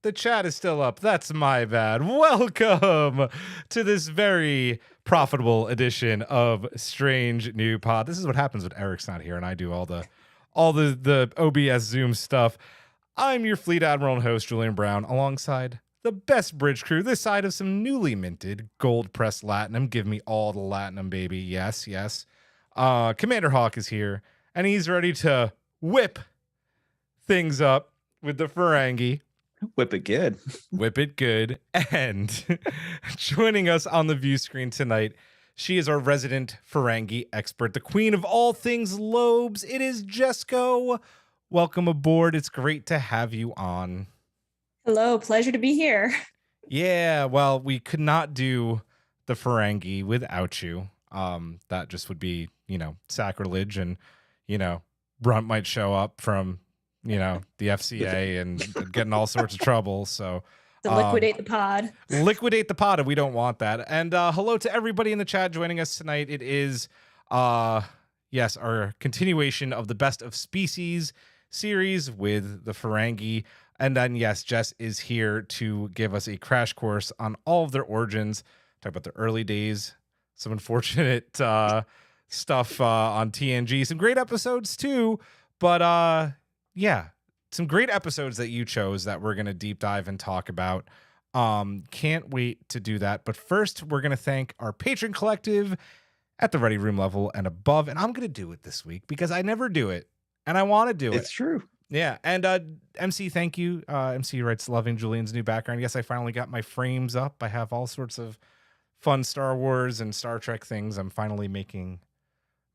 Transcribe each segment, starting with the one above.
The chat is still up. That's my bad. Welcome to this very profitable edition of Strange New Pod. This is what happens when Eric's not here and I do all the OBS Zoom stuff. I'm your Fleet Admiral and host, Julian Brown, alongside the best bridge crew this side of some newly minted gold pressed Latinum. Give me all the Latinum, baby. Yes, yes. Commander Hawk is here, and he's ready to whip things up with the Ferengi. Whip it good. Whip it good. And joining us on the view screen tonight, she is our resident Ferengi expert, the queen of all things lobes. It is Jessko. Welcome aboard. It's great to have you on. Hello, pleasure to be here. Yeah, well, we could not do the Ferengi without you. That just would be, sacrilege, and, Brunt might show up from, the FCA and get in all sorts of trouble. So to liquidate the pod. Liquidate the pod, and we don't want that. And hello to everybody in the chat joining us tonight. It is, yes, our continuation of the Best of Species series with the Ferengi. And then, yes, Jess is here to give us a crash course on all of their origins, talk about the early days, some unfortunate stuff on TNG, some great episodes too. But yeah, some great episodes that you chose that we're going to deep dive and talk about. Can't wait to do that. But first, we're going to thank our patron collective at the Ready Room level and above. And I'm going to do it this week because I never do it. And I want to do it. It's true. Yeah. And MC, thank you. MC writes, loving Julian's new background. Yes, I finally got my frames up. I have all sorts of fun Star Wars and Star Trek things. I'm finally making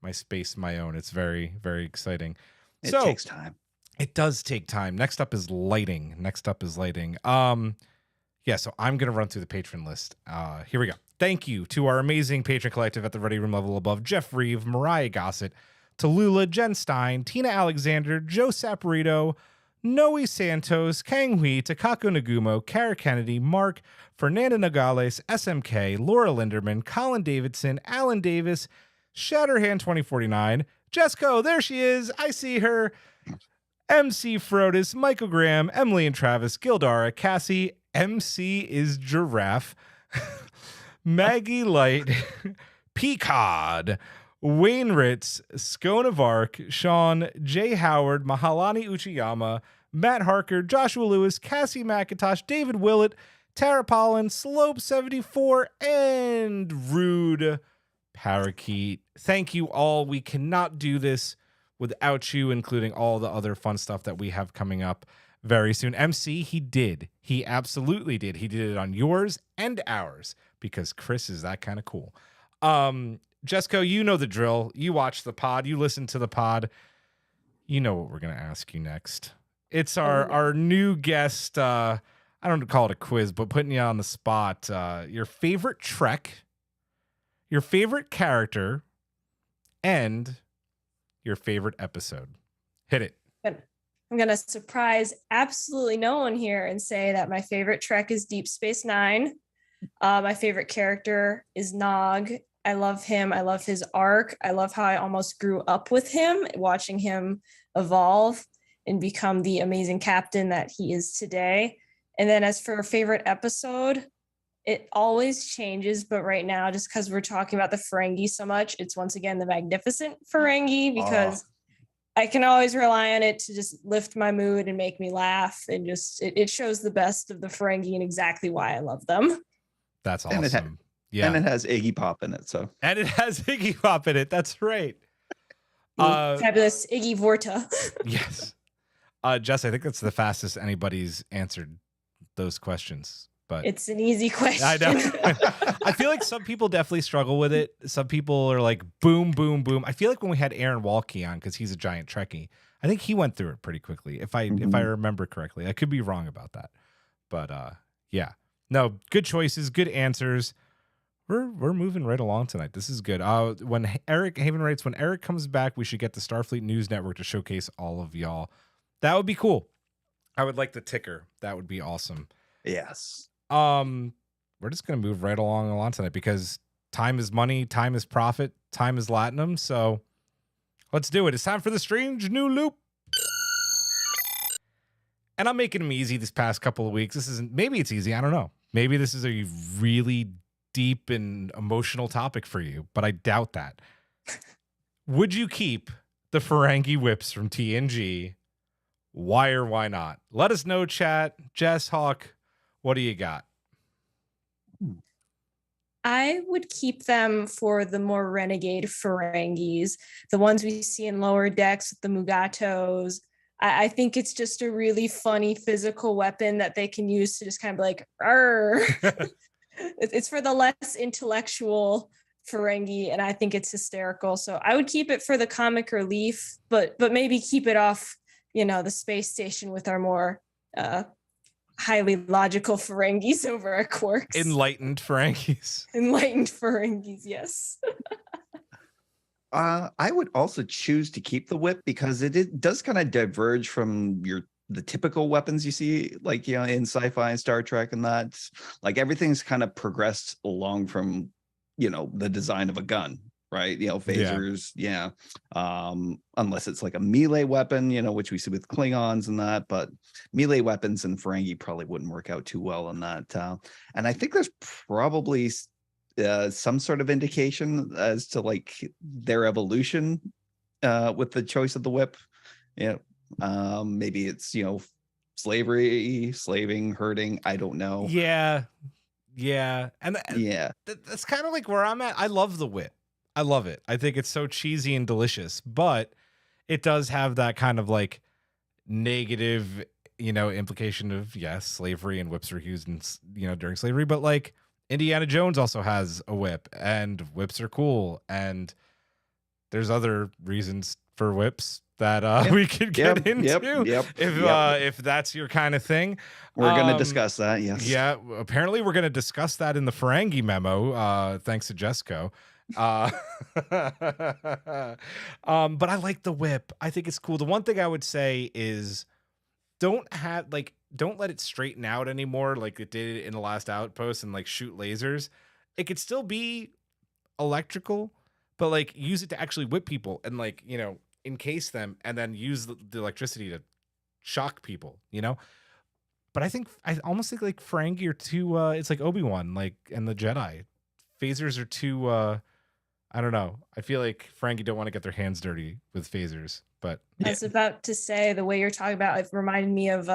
my space my own. It's very, very exciting. It takes time. It does take time. Next up is lighting. Yeah, so I'm going to run through the patron list. Here we go. Thank you to our amazing patron collective at the Ready Room level above: Jeff Reeve, Mariah Gossett, Tallulah, Jen Stein, Tina Alexander, Joe Saporito, Noe Santos, Kang Hui, Takako Nagumo, Kara Kennedy, Mark, Fernanda Nogales, SMK, Laura Linderman, Colin Davidson, Alan Davis, Shatterhand 2049, Jessko, there she is, I see her, MC Frodis, Michael Graham, Emily and Travis, Gildara, Cassie, MC is Giraffe, Maggie Light, Peacod, Wayne Ritz, Scone of Arc, Sean, Jay Howard, Mahalani Uchiyama, Matt Harker, Joshua Lewis, Cassie McIntosh, David Willett, Tara Pollen, Slope74, and Rude Parakeet. Thank you all. We cannot do this without you, including all the other fun stuff that we have coming up very soon. MC, he did. He absolutely did. He did it on yours and ours because Chris is that kind of cool. Jessko, you know the drill. You watch the pod. You listen to the pod. You know what we're going to ask you next. It's our new guest. I don't call it a quiz, but putting you on the spot. Your favorite Trek, your favorite character, and your favorite episode. Hit it. I'm going to surprise absolutely no one here and say that my favorite Trek is Deep Space Nine. My favorite character is Nog. I love him. I love his arc. I love how I almost grew up with him, watching him evolve and become the amazing captain that he is today. And then as for a favorite episode, it always changes. But right now, just because we're talking about the Ferengi so much, it's once again the Magnificent Ferengi, because I can always rely on it to just lift my mood and make me laugh. And just it shows the best of the Ferengi and exactly why I love them. That's awesome. Yeah. And it has Iggy Pop in it. And it has Iggy Pop in it. That's right. Fabulous Iggy Vorta. Yes. Jess, I think that's the fastest anybody's answered those questions. But it's an easy question. I know. I feel like some people definitely struggle with it. Some people are like, boom, boom, boom. I feel like when we had Aaron Walke on, because he's a giant Trekkie, I think he went through it pretty quickly, if I remember correctly. I could be wrong about that. But yeah. No, good choices, good answers. We're moving right along tonight. This is good. When Eric Haven writes, when Eric comes back, we should get the Starfleet News Network to showcase all of y'all. That would be cool. I would like the ticker. That would be awesome. Yes. We're just gonna move right along tonight because time is money, time is profit, time is Latinum. So let's do it. It's time for the Strange New Loop. and I'm making them easy this past couple of weeks. Maybe it's easy. I don't know. Maybe this is a really deep and emotional topic for you, but I doubt that. Would you keep the Ferengi whips from TNG? Why or why not? Let us know, chat. Jess, Hawk, what do you got? I would keep them for the more renegade Ferengis, the ones we see in lower decks with the Mugatos. I think it's just a really funny physical weapon that they can use to just kind of be like, "Arr." It's for the less intellectual Ferengi, and I think it's hysterical. So I would keep it for the comic relief, but maybe keep it off, the space station with our more highly logical Ferengis over our Quarks. Enlightened Ferengis. Enlightened Ferengis, yes. I would also choose to keep the whip because it does kind of diverge from the typical weapons you see, like, in sci-fi and Star Trek, and that, like, everything's kind of progressed along from, the design of a gun, right? Phasers, yeah. Unless it's like a melee weapon, which we see with Klingons and that, but melee weapons and Ferengi probably wouldn't work out too well on that. And I think there's probably some sort of indication as to like their evolution with the choice of the whip. Maybe it's slavery, slaving, herding, I don't know. And that's kind of like where I'm at. I love the whip. I love it. I think it's so cheesy and delicious, but it does have that kind of like negative implication of, yes, slavery and whips were used during slavery, but like Indiana Jones also has a whip, and whips are cool, and there's other reasons for whips that we could get into if that's your kind of thing. We're going to discuss that, yes. Yeah, apparently we're going to discuss that in the Ferengi memo, thanks to Jessko. But I like the whip. I think it's cool. The one thing I would say is don't let it straighten out anymore like it did in the last Outpost and like shoot lasers. It could still be electrical, but like use it to actually whip people and like, encase them and then use the electricity to shock people, But I almost think like Ferengi are too it's like Obi-Wan, like, and the Jedi. Phasers are too I don't know. I feel like Ferengi don't want to get their hands dirty with phasers, but I was about to say, the way you're talking about it reminded me of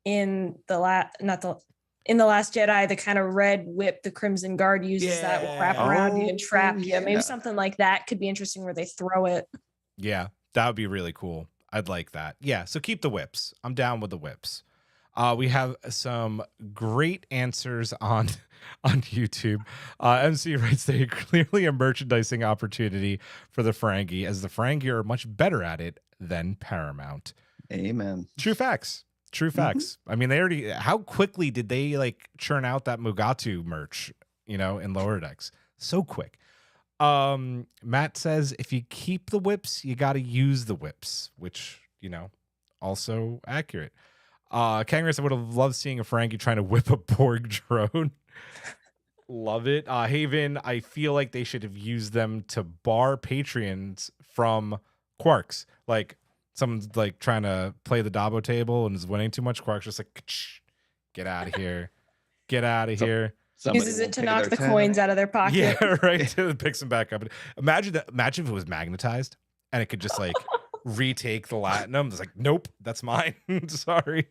in the Last Jedi, the kind of red whip the Crimson Guard uses that will wrap around you and trap you. Maybe something like that could be interesting where they throw it. Yeah, that would be really cool. I'd like that. Yeah, so keep the whips. I'm down with the whips. We have some great answers on YouTube. MC writes, they clearly a merchandising opportunity for the Ferengi, as the Ferengi are much better at it than Paramount. Amen. True facts. I mean, how quickly did they like churn out that Mugatu merch, in lower decks? So quick. Matt says, if you keep the whips, you got to use the whips, which, also accurate. Kangaroo said, would have loved seeing a Ferengi trying to whip a Borg drone. Love it. Haven, I feel like they should have used them to bar Patreons from Quarks. Like, someone's like trying to play the Dabo table and is winning too much. Quarks just like, get out of here. Get out of here. Uses it to knock the coins out of their pocket. Yeah, right. Picks them back up. Imagine if it was magnetized and it could just like retake the latinum. It's like, nope, that's mine. Sorry.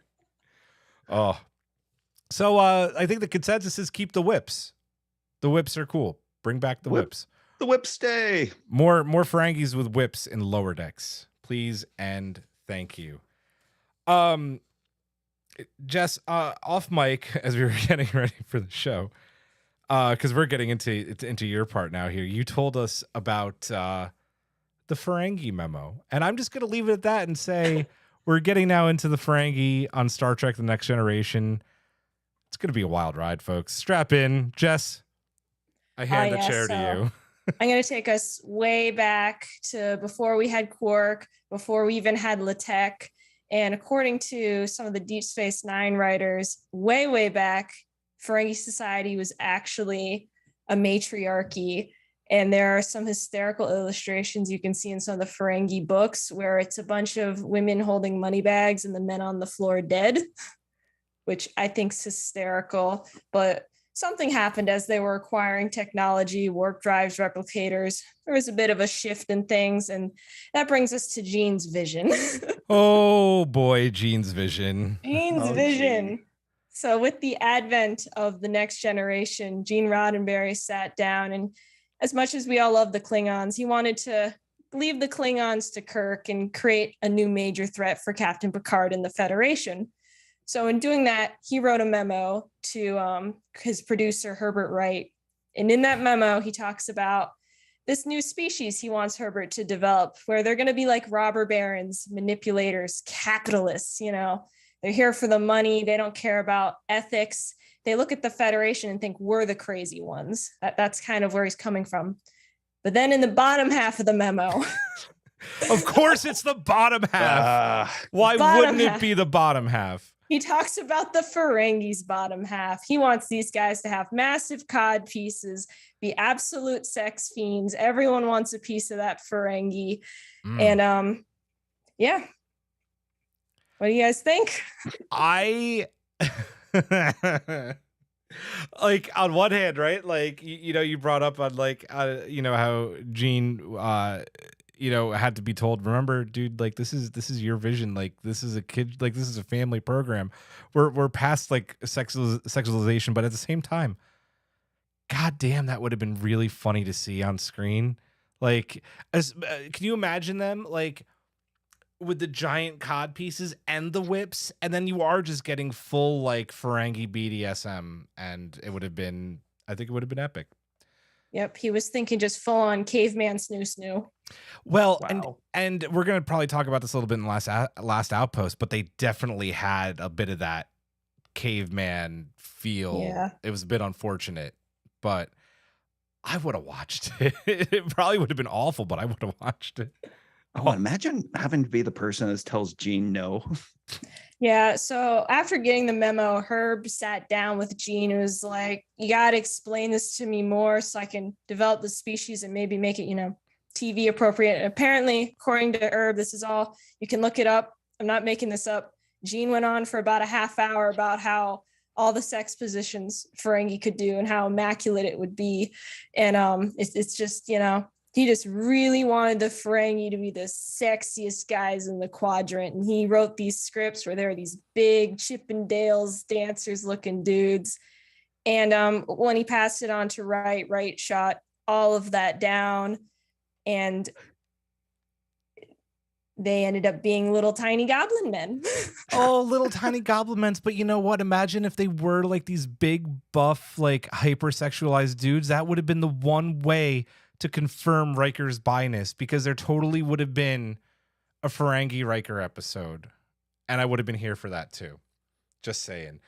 Oh. So I think the consensus is keep the whips. The whips are cool. Bring back the whips. The whips stay. More Ferengis with whips in lower decks, please and thank you. Jess, off mic as we were getting ready for the show, because we're getting into your part now here. You told us about the Ferengi memo, and I'm just gonna leave it at that and say we're getting now into the Ferengi on Star Trek: The Next Generation. It's gonna be a wild ride, folks. Strap in, Jess. I hand the chair to you. I'm going to take us way back to before we had Quark, before we even had Latek. And according to some of the Deep Space Nine writers, way back, Ferengi society was actually a matriarchy. And there are some hysterical illustrations you can see in some of the Ferengi books where it's a bunch of women holding money bags and the men on the floor dead, which I think is hysterical. But something happened as they were acquiring technology, warp drives, replicators. There was a bit of a shift in things. And that brings us to Gene's vision. Oh boy, Gene's vision. Gene's Oh, vision. Gene. So with the advent of the next generation, Gene Roddenberry sat down, and as much as we all love the Klingons, he wanted to leave the Klingons to Kirk and create a new major threat for Captain Picard and the Federation. So in doing that, he wrote a memo to his producer, Herbert Wright. And in that memo, he talks about this new species he wants Herbert to develop, where they're going to be like robber barons, manipulators, capitalists, you know. They're here for the money. They don't care about ethics. They look at the Federation and think we're the crazy ones. That's kind of where he's coming from. But then in the bottom half of the memo, Of course, it's the bottom half. Why wouldn't it be the bottom half? he talks about the Ferengi's bottom half. He wants these guys to have massive cod pieces, be absolute sex fiends. Everyone wants a piece of that Ferengi. And yeah. What do you guys think? I like on one hand, right? Like you know, you brought up on like you know how Gene you know had to be told, remember, dude, like this is your vision, like this is a kid, like this is a family program. We're past like sexualization, but at the same time, god damn, that would have been really funny to see on screen. Like as can you imagine them like with the giant cod pieces and the whips, and then you are just getting full like Ferengi BDSM, and it would have been, I think it would have been epic. Yep, he was thinking just full on caveman snoo. Well, Wow. and we're gonna probably talk about this a little bit in the last outpost, but they definitely had a bit of that caveman feel. Yeah. It was a bit unfortunate, but I would have watched it. It probably would have been awful, but I would have watched it. Oh, imagine having to be the person that tells Gene no. Yeah, so after getting the memo, Herb sat down with Gene and was like, you got to explain this to me more so I can develop the species and maybe make it, you know, TV appropriate. And apparently, according to Herb, this is all, you can look it up. I'm not making this up. Gene went on for about a half hour about how all the sex positions Ferengi could do and how immaculate it would be. And it's just, you know, he just really wanted the Ferengi to be the sexiest guys in the quadrant. And he wrote these scripts where there are these big Chippendales dancers looking dudes. And when he passed it on to Wright shot all of that down. And they ended up being little tiny goblin men. Oh, little tiny goblin men. But you know what? Imagine if they were like these big, buff, like hypersexualized dudes. That would have been the one way to confirm Riker's bi-ness, because there totally would have been a Ferengi Riker episode, and I would have been here for that too. Just saying.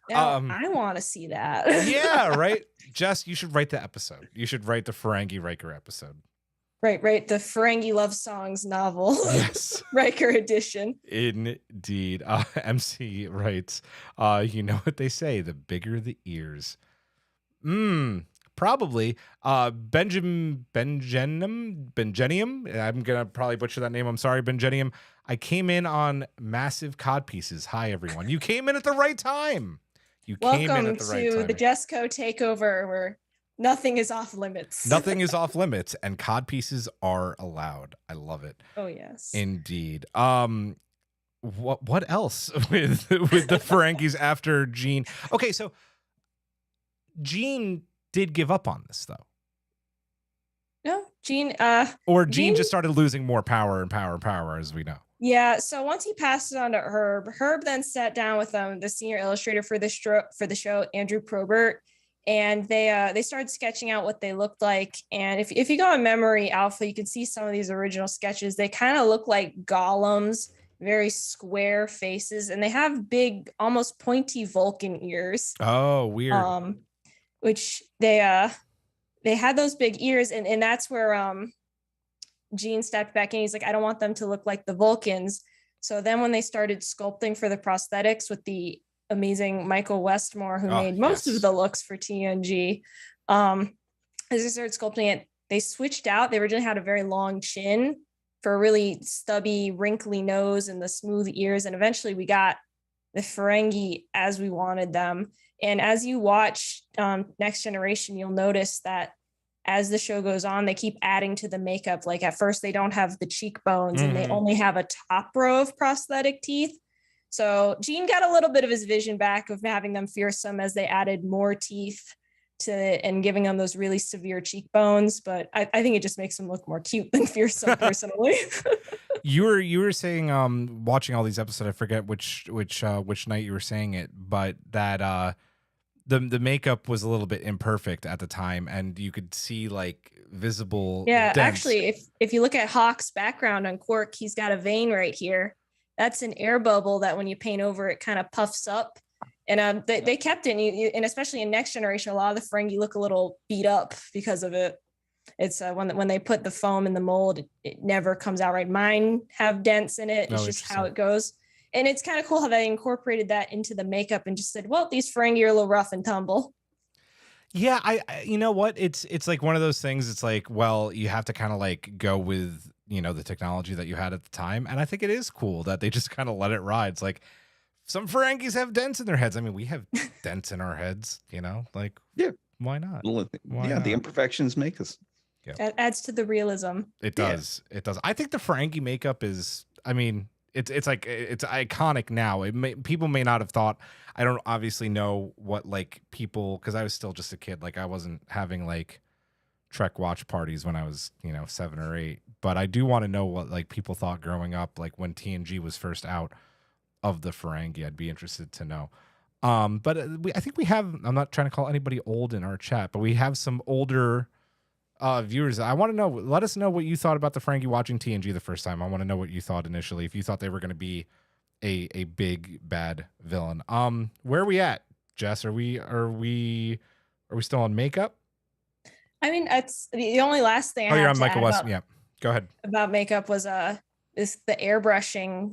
Now, I want to see that. Yeah, right. Jess, you should write the episode. You should write the Ferengi Riker episode. Right. The Ferengi Love Songs novel. Yes. Riker edition. Indeed. MC writes, you know what they say, the bigger the ears. Probably Benjanium. I'm gonna probably butcher that name. I'm sorry, Benjanium. I came in on massive cod pieces. Hi, everyone. You came in at the right time. Welcome to the Jessko takeover, where nothing is off limits. Nothing is off limits, and cod pieces are allowed. I love it. Oh yes, indeed. What else with the Ferengis after Gene? Okay, so Gene did give up on this though. No, Gene Gene just started losing more power and power as we know. Yeah, so once he passed it on to Herb then sat down with the senior illustrator for the show, Andrew Probert, and they started sketching out what they looked like. And if you go on Memory Alpha, you can see some of these original sketches. They kind of look like golems, very square faces, and they have big, almost pointy Vulcan ears. Oh, weird. Which they had those big ears, and that's where Gene stepped back in. He's like, I don't want them to look like the Vulcans. So then when they started sculpting for the prosthetics with the amazing Michael Westmore, who made most of the looks for TNG, as they started sculpting it, they switched out. They originally had a very long chin for a really stubby, wrinkly nose and the smooth ears. And eventually we got the Ferengi as we wanted them. And as you watch Next Generation, you'll notice that as the show goes on, they keep adding to the makeup. Like at first they don't have the cheekbones and they only have a top row of prosthetic teeth. So Gene got a little bit of his vision back of having them fearsome as they added more teeth to and giving them those really severe cheekbones. But I think it just makes them look more cute than fearsome personally. You were saying watching all these episodes, I forget which night you were saying it, but that the makeup was a little bit imperfect at the time, and you could see like visible dents. Actually, if you look at Hawk's background on Quark, he's got a vein right here. That's an air bubble that when you paint over it kind of puffs up. And they kept it, and especially in Next Generation, a lot of the Ferengi look a little beat up because of it. It's when they put the foam in the mold, it never comes out right. Mine have dents in it. It's just how it goes. And it's kind of cool how they incorporated that into the makeup and just said, well, these Ferengi are a little rough and tumble. Yeah, I you know what? It's like one of those things. It's like, well, you have to kind of like go with, the technology that you had at the time. And I think it is cool that they just kind of let it ride. It's like some Ferengis have dents in their heads. I mean, we have dents in our heads, like, yeah, why not? Why not? The imperfections make us. Yeah. That adds to the realism. It does. Yeah. It does. I think the Ferengi makeup is, I mean, it's like, it's iconic now. People may not have thought, I don't obviously know what like people, because I was still just a kid. Like I wasn't having like Trek watch parties when I was, 7 or 8. But I do want to know what like people thought growing up, like when TNG was first out of the Ferengi. I'd be interested to know. But I think we have, I'm not trying to call anybody old in our chat, but we have some older viewers. I want to know, let us know what you thought about the Ferengi watching TNG the first time. I want to know what you thought initially, if you thought they were going to be a big bad villain. Where are we at, Jess? Are we still on makeup? I mean, it's the only last thing. You're on Michael West. Yeah, go ahead. About makeup was is the airbrushing.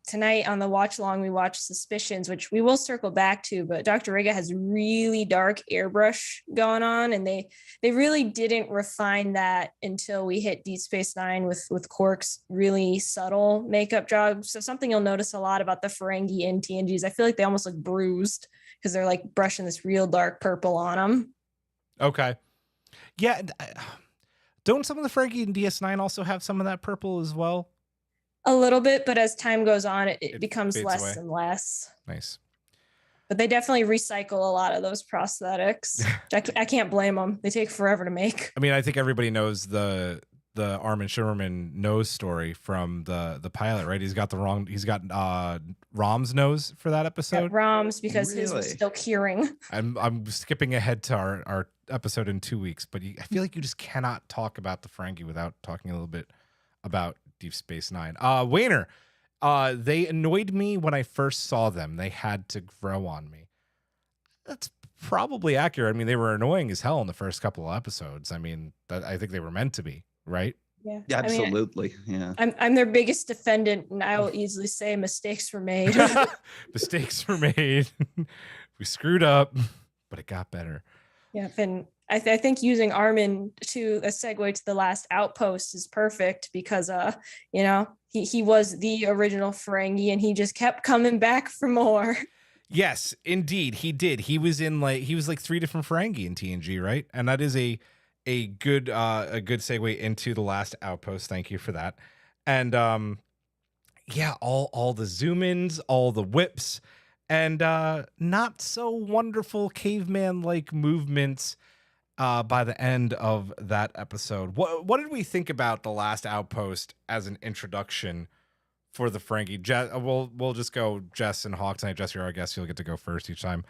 Tonight on the watch along we watched Suspicions, which we will circle back to, but Dr. Riga has really dark airbrush going on, and they really didn't refine that until we hit Deep Space Nine with Quark's really subtle makeup job. So something you'll notice a lot about the Ferengi and TNGs, I feel like they almost look bruised because they're like brushing this real dark purple on them. Okay. Yeah. Don't some of the Ferengi in DS9 also have some of that purple as well? A little bit, but as time goes on, it becomes less and less. Nice. But they definitely recycle a lot of those prosthetics. I can't blame them. They take forever to make. I mean, I think everybody knows the Armin Shimmerman nose story from the pilot, right? He's got Rom's nose for that episode. Yeah, Rom's because his was still curing. I'm skipping ahead to our episode in 2 weeks, but I feel like you just cannot talk about the Ferengi without talking a little bit about Deep Space Nine. Wayner, they annoyed me when I first saw them. They had to grow on me. That's probably accurate. I mean, they were annoying as hell in the first couple of episodes. I mean, I think they were meant to be, right? Yeah, absolutely. I'm their biggest defendant, and I will easily say mistakes were made. Mistakes were made. We screwed up, but it got better. Yeah, and I think using Armin to a segue to the last outpost is perfect because he was the original Ferengi and he just kept coming back for more. Yes, indeed, he did. He was like 3 different Ferengi in TNG, right? And that is a good segue into the last outpost. Thank you for that. And all the zoom ins, all the whips, and not so wonderful caveman like movements by the end of that episode. What did we think about the last outpost as an introduction for the Ferengi? We'll just go Jess and Hawk tonight. Jess, you're our guest. You'll get to go first each time.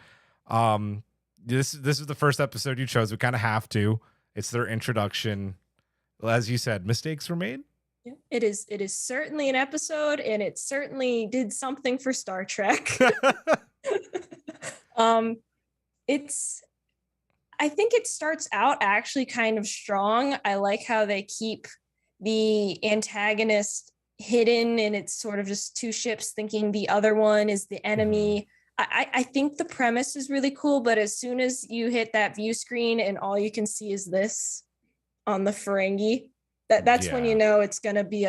This is the first episode you chose. We kind of have to. It's their introduction. As you said, mistakes were made. Yeah, it is certainly an episode, and it certainly did something for Star Trek. I think it starts out actually kind of strong. I like how they keep the antagonist hidden, and it's sort of just 2 ships thinking the other one is the enemy. I think the premise is really cool, but as soon as you hit that view screen and all you can see is this, on the Ferengi. That's when you know it's gonna be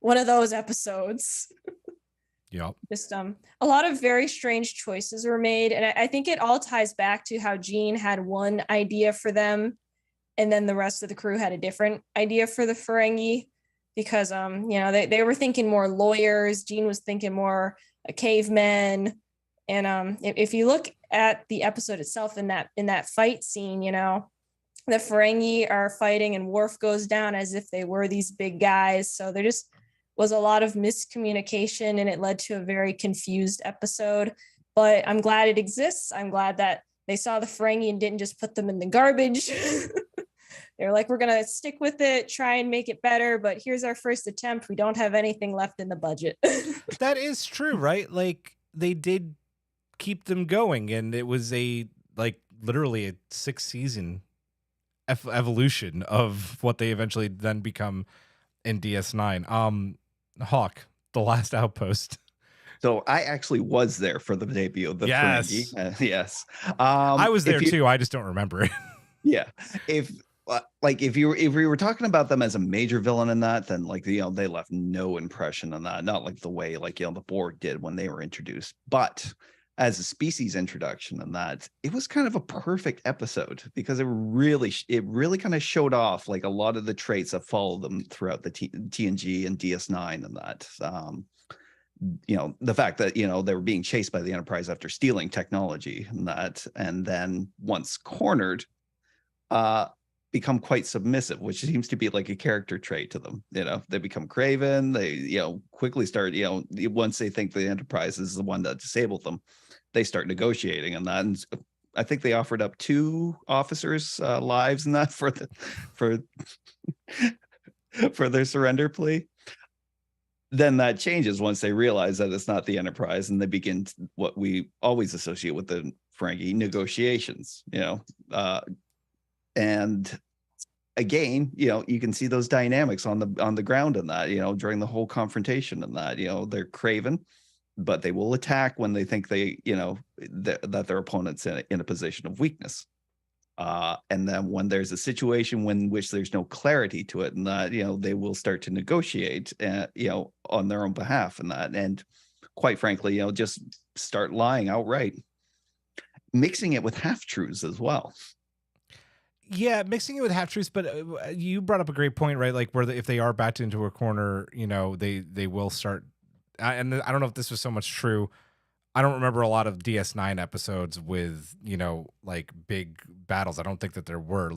one of those episodes. Yep. Just a lot of very strange choices were made, and I think it all ties back to how Gene had one idea for them, and then the rest of the crew had a different idea for the Ferengi, because they were thinking more lawyers. Gene was thinking more cavemen, and if you look at the episode itself, in that fight scene, the Ferengi are fighting, and Worf goes down as if they were these big guys. So there just was a lot of miscommunication, and it led to a very confused episode. But I'm glad it exists. I'm glad that they saw the Ferengi and didn't just put them in the garbage. They're like, we're going to stick with it, try and make it better. But here's our first attempt. We don't have anything left in the budget. That is true, right? Like, they did keep them going, and it was literally a 6-season evolution of what they eventually then become in DS9. Hawk, The Last Outpost. So I actually was there for the debut of the Ferengi. Yes. I was there too. I just don't remember it. Yeah. If we were talking about them as a major villain in that, then they left no impression on that. Not like the way the Borg did when they were introduced, but as a species introduction in that, it was kind of a perfect episode, because it really kind of showed off a lot of the traits that follow them throughout the TNG and DS9 and that. The fact that they were being chased by the Enterprise after stealing technology and that, and then once cornered, become quite submissive, which seems to be a character trait to them. They become craven. They quickly start once they think the Enterprise is the one that disabled them, they start negotiating on that. And I think they offered up 2 officers lives in that for their surrender plea. Then that changes once they realize that it's not the Enterprise, and they begin what we always associate with the Ferengi, negotiations. And again, you can see those dynamics on the ground in that, during the whole confrontation in that, they're craven, but they will attack when they think that their opponent's in a position of weakness. And then when there's a situation in which there's no clarity to it, and that, they will start to negotiate, on their own behalf, and that, and quite frankly, just start lying outright, mixing it with half-truths as well. Yeah, mixing it with half-truths, but you brought up a great point, right? Like, if they are backed into a corner, they will start. And I don't know if this was so much true. I don't remember a lot of DS9 episodes with, big battles. I don't think that there were.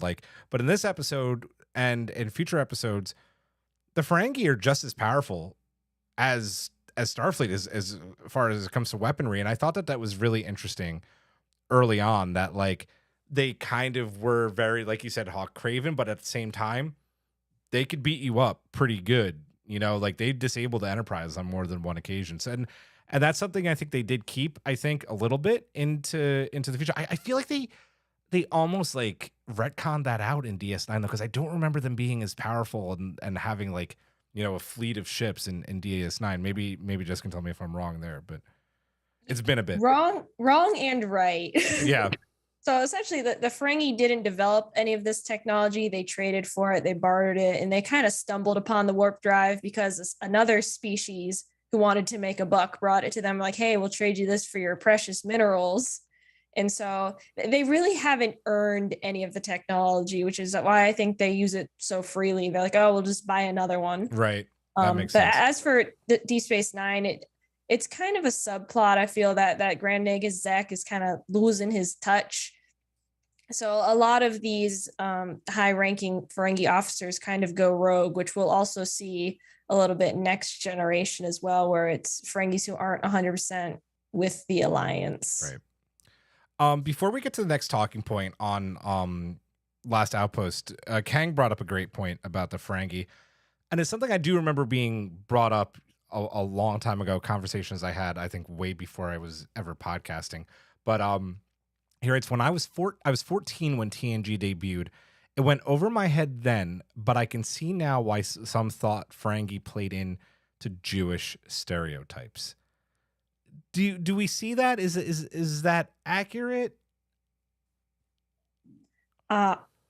But in this episode and in future episodes, the Ferengi are just as powerful as Starfleet as far as it comes to weaponry. And I thought that was really interesting early on, that they kind of were very, like you said, Hawk, craven, but at the same time, they could beat you up pretty good. They disabled the Enterprise on more than one occasion. So, and that's something I think they did keep, I think, a little bit into the future. I feel like they almost retconned that out in DS9 though, because I don't remember them being as powerful and having a fleet of ships in DS9. Maybe Jess can tell me if I'm wrong there, but it's been a bit wrong and right. Yeah. So essentially, the Ferengi didn't develop any of this technology. They traded for it, they bartered it, and they kind of stumbled upon the warp drive because another species who wanted to make a buck brought it to them, like, hey, we'll trade you this for your precious minerals. And so they really haven't earned any of the technology, which is why I think they use it so freely. They're like, oh, we'll just buy another one. Right. That makes sense. But as for Deep Space Nine, it's kind of a subplot. I feel that Grand Nagus Zek is kind of losing his touch. So a lot of these high-ranking Ferengi officers kind of go rogue, which we'll also see a little bit Next Generation as well, where it's Ferengis who aren't 100% with the Alliance. Right. Before we get to the next talking point on Last Outpost, Kang brought up a great point about the Ferengi, and it's something I do remember being brought up a long time ago, conversations I had, I think, way before I was ever podcasting. But he writes, I was 14 when TNG debuted. It went over my head then, but I can see now why some thought Ferengi played in to Jewish stereotypes. Do we see that? Is that accurate?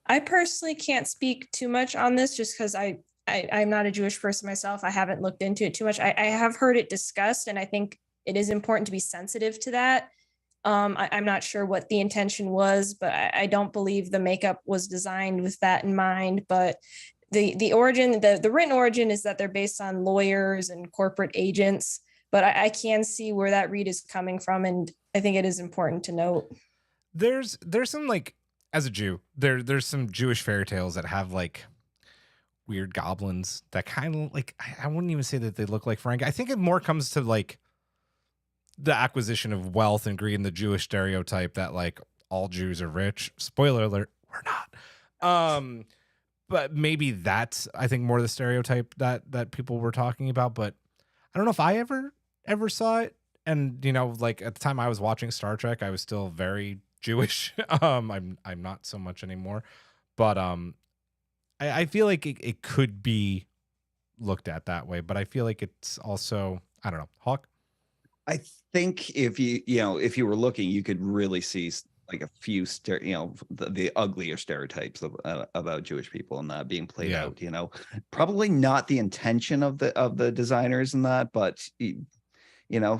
I personally can't speak too much on this just because I'm not a Jewish person myself. I haven't looked into it too much. I have heard it discussed, and I think it is important to be sensitive to that. I'm not sure what the intention was, but I don't believe the makeup was designed with that in mind. But the origin, the written origin is that they're based on lawyers and corporate agents. But I can see where that read is coming from, and I think it is important to note. There's some like, as a Jew, there's some Jewish fairy tales that have like weird goblins that kind of like, I wouldn't even say that they look like Ferengi. I think it more comes to like the acquisition of wealth and greed and the Jewish stereotype that like all Jews are rich. Spoiler alert, we're not. But maybe that's, I think, more the stereotype that people were talking about. But I don't know if I ever saw it. And, you know, like at the time I was watching Star Trek, I was still very Jewish. I'm not so much anymore. But I feel like it could be looked at that way. But I feel like it's also, I don't know, Hawk. I think if if you were looking, you could really see like a few the uglier stereotypes of about Jewish people and that being played out. Probably not the intention of the designers and that, but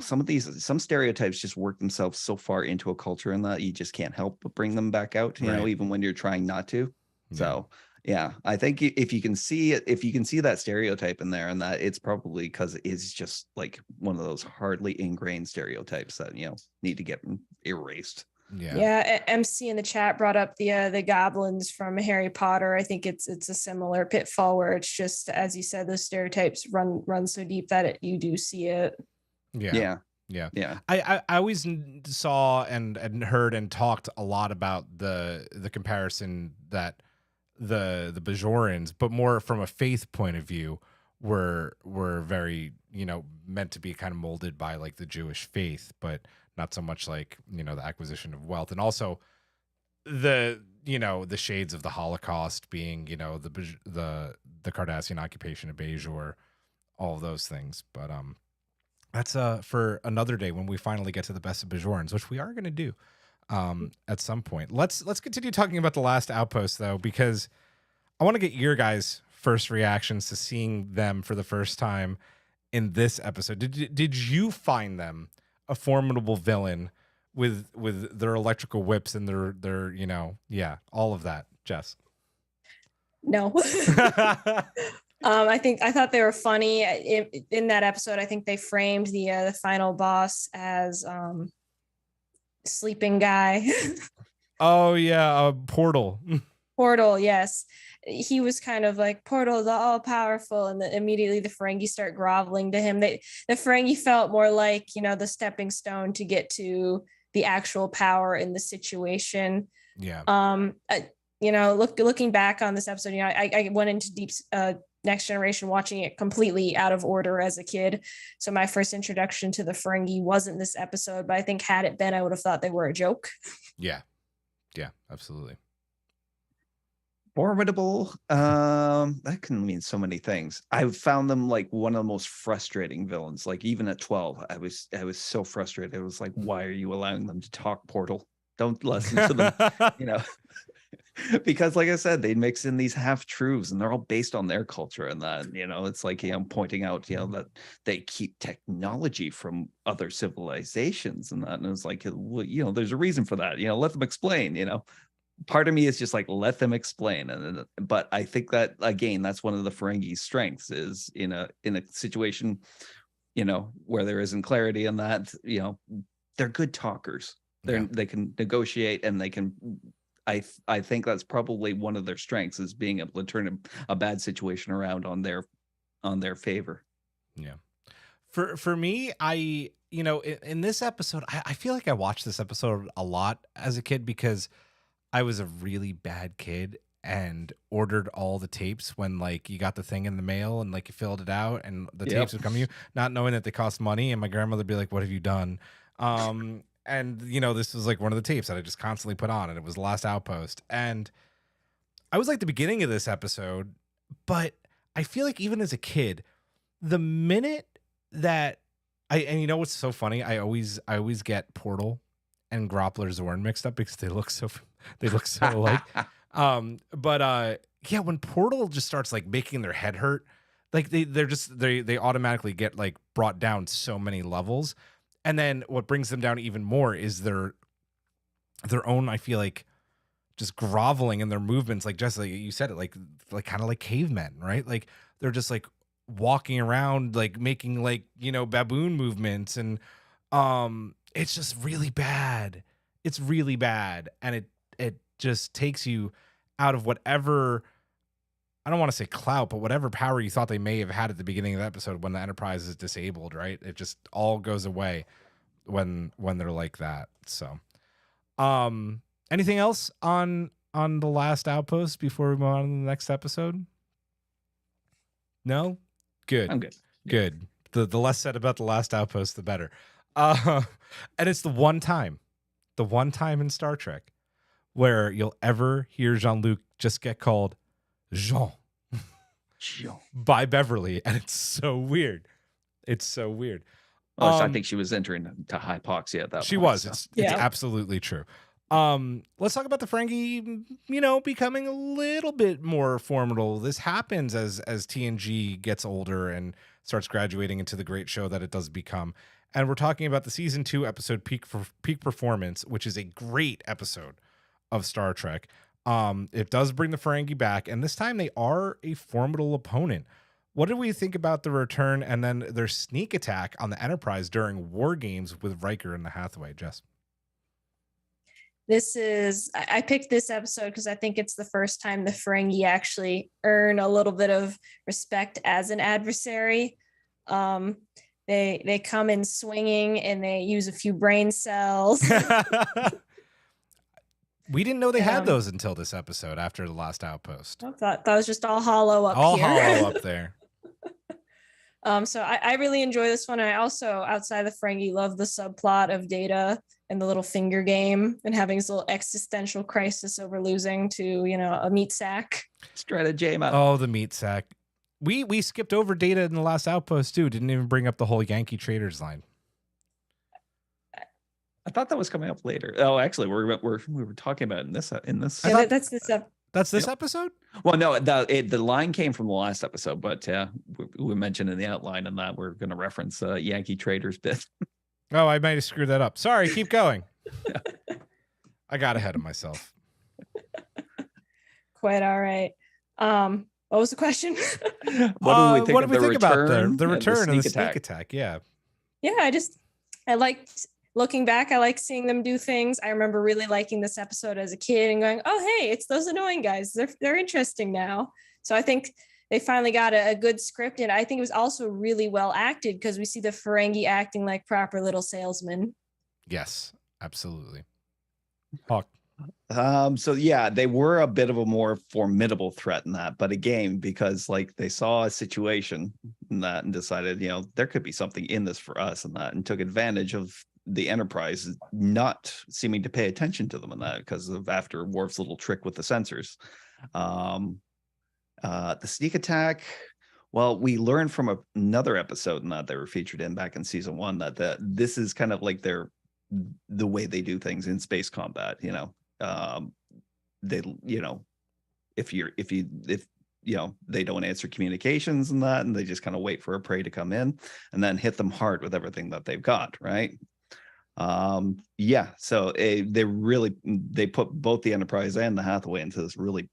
some stereotypes just work themselves so far into a culture and that you just can't help but bring them back out. Even when you're trying not to. Yeah. So. Yeah, I think if you can see it, if you can see that stereotype in there, and that it's probably because it's just like one of those hardly ingrained stereotypes that need to get erased. Yeah. MC in the chat brought up the goblins from Harry Potter. I think it's a similar pitfall where it's just, as you said, those stereotypes run so deep that you do see it. Yeah. I always saw and heard and talked a lot about the comparison that the Bajorans, but more from a faith point of view, were very meant to be kind of molded by like the Jewish faith, but not so much like the acquisition of wealth, and also the shades of the Holocaust being the Cardassian occupation of Bajor, all of those things. But that's for another day when we finally get to the best of Bajorans, which we are going to do at some point. Let's continue talking about the last outpost though, because I want to get your guys' first reactions to seeing them for the first time in this episode. Did you find them a formidable villain with their electrical whips and their all of that, Jess? No. I thought they were funny in that episode. I think they framed the final boss as sleeping guy. Oh yeah, Portal. Portal, yes. He was kind of like, Portal, the all powerful, and immediately the Ferengi start groveling to him. The Ferengi felt more like the stepping stone to get to the actual power in the situation. Yeah. Looking back on this episode, I went into Deep Next Generation watching it completely out of order as a kid. So my first introduction to the Ferengi wasn't this episode, but I think had it been, I would have thought they were a joke. Yeah, absolutely. Formidable. That can mean so many things. I found them like one of the most frustrating villains. Like even at 12, I was so frustrated. It was like, why are you allowing them to talk, Portal? Don't listen to them. Because like I said, they mix in these half truths and they're all based on their culture, and that it's like pointing out that they keep technology from other civilizations and that, and it's like, well, there's a reason for that. Let them explain. Part of me is just like, let them explain. But I think that again, that's one of the Ferengi's strengths is in a situation where there isn't clarity in that, they're good talkers. They can negotiate, and they can. I think that's probably one of their strengths, is being able to turn a bad situation around on their favor. Yeah. For me, in this episode, I feel like I watched this episode a lot as a kid because I was a really bad kid and ordered all the tapes when like you got the thing in the mail and like you filled it out and the tapes would come to you, not knowing that they cost money. And my grandmother would be like, "What have you done?" And, this was like one of the tapes that I just constantly put on, and it was The Last Outpost. And I was like the beginning of this episode, but I feel like even as a kid, the minute that what's so funny? I always get Portal and Groppler Zorn mixed up because they look so alike. But yeah, when Portal just starts like making their head hurt, like they automatically get like brought down so many levels. And then what brings them down even more is their own, I feel like, just groveling in their movements, like just like you said it, like kind of like cavemen, right? Like they're just like walking around, like making like, you know, baboon movements, and it's just really bad. It's really bad, and it just takes you out of whatever, I don't want to say clout, but whatever power you thought they may have had at the beginning of the episode when the Enterprise is disabled, right? It just all goes away when they're like that. So, anything else on the last outpost before we move on to the next episode? No? Good. I'm good. Good. The less said about the last outpost, the better. And it's the one time in Star Trek where you'll ever hear Jean-Luc just get called Jean by Beverly, and it's so weird. It's so weird. Oh, so I think she was entering to hypoxia at that she point. was. So. It's absolutely true. Let's talk about the Ferengi, you know, becoming a little bit more formidable. This happens as TNG gets older and starts graduating into the great show that it does become. And we're talking about the season 2 episode Peak Performance, which is a great episode of Star Trek. It does bring the Ferengi back, and this time they are a formidable opponent. What did we think about the return and then their sneak attack on the Enterprise during war games with Riker and the Hathaway, Jess? I picked this episode because I think it's the first time the Ferengi actually earn a little bit of respect as an adversary. They come in swinging and they use a few brain cells. We didn't know they had those until this episode after the last outpost. I thought that was just all hollow up all here. All hollow up there. So I really enjoy this one. I also, outside the Ferengi, love the subplot of Data and the little finger game and having his little existential crisis over losing to, you know, a meat sack. Stratagem. Oh, the meat sack. We skipped over Data in the last outpost too. Didn't even bring up the whole Yankee Traders line. I thought that was coming up later. Oh, actually, we were talking about it in this. Yeah, that's this up. That's this episode? Well, no, the line came from the last episode, but we mentioned in the outline and that we're going to reference Yankee Traders bit. Oh, I might have screwed that up. Sorry, keep going. I got ahead of myself. Quite all right. What was the question? What do we think about the return and the sneak attack? Yeah. Yeah, I liked looking back. I like seeing them do things. I remember really liking this episode as a kid and going, "Oh, hey, it's those annoying guys. They're interesting now." So I think they finally got a good script, and I think it was also really well acted because we see the Ferengi acting like proper little salesmen. Yes, absolutely. Hawk. So yeah, they were a bit of a more formidable threat in that, but again, because like they saw a situation in that and decided, you know, there could be something in this for us and that, and took advantage of the Enterprise not seeming to pay attention to them in that because of after Worf's little trick with the sensors. The sneak attack, well, we learned from another episode in that they were featured in back in season 1 that this is kind of like the way they do things in space combat, you know. They, you know, if you know, they don't answer communications and that, and they just kind of wait for a prey to come in and then hit them hard with everything that they've got, right? Yeah, so they put both the Enterprise and the Hathaway into this really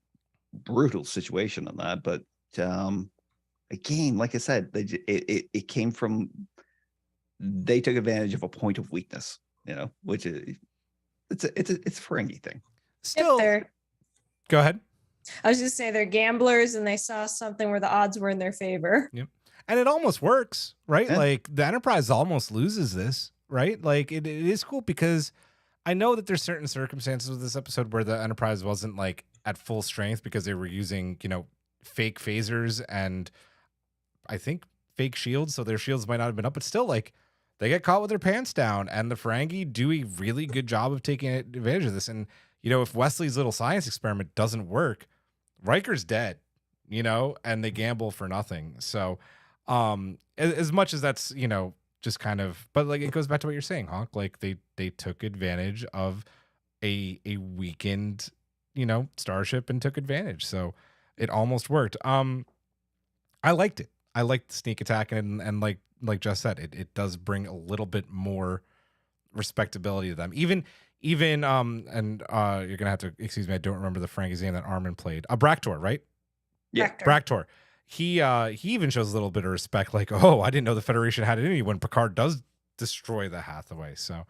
brutal situation on that, but again, like I said, it came from, they took advantage of a point of weakness, you know, which is it's a Ferengi thing. Still, go ahead. I was just say they're gamblers and they saw something where the odds were in their favor. Yep. And it almost works, right? Yeah. Like the Enterprise almost loses this, right? Like it is cool because I know that there's certain circumstances with this episode where the Enterprise wasn't like at full strength because they were using, you know, fake phasers and I think fake shields. So their shields might not have been up, but still like they get caught with their pants down, and the Ferengi do a really good job of taking advantage of this. And, you know, if Wesley's little science experiment doesn't work, Riker's dead, you know, and they gamble for nothing. So as much as that's, you know, just kind of, but like it goes back to what you're saying, Honk. Like they took advantage of a weakened Starship and took advantage. So it almost worked. I liked it. I liked the sneak attack, and like Jess said, it does bring a little bit more respectability to them. Even you're gonna have to excuse me, I don't remember the Ferengi's name that Armin played. Braktor, right? Yeah. Braktor. He even shows a little bit of respect, like, oh, I didn't know the Federation had it in me when Picard does destroy the Hathaway. So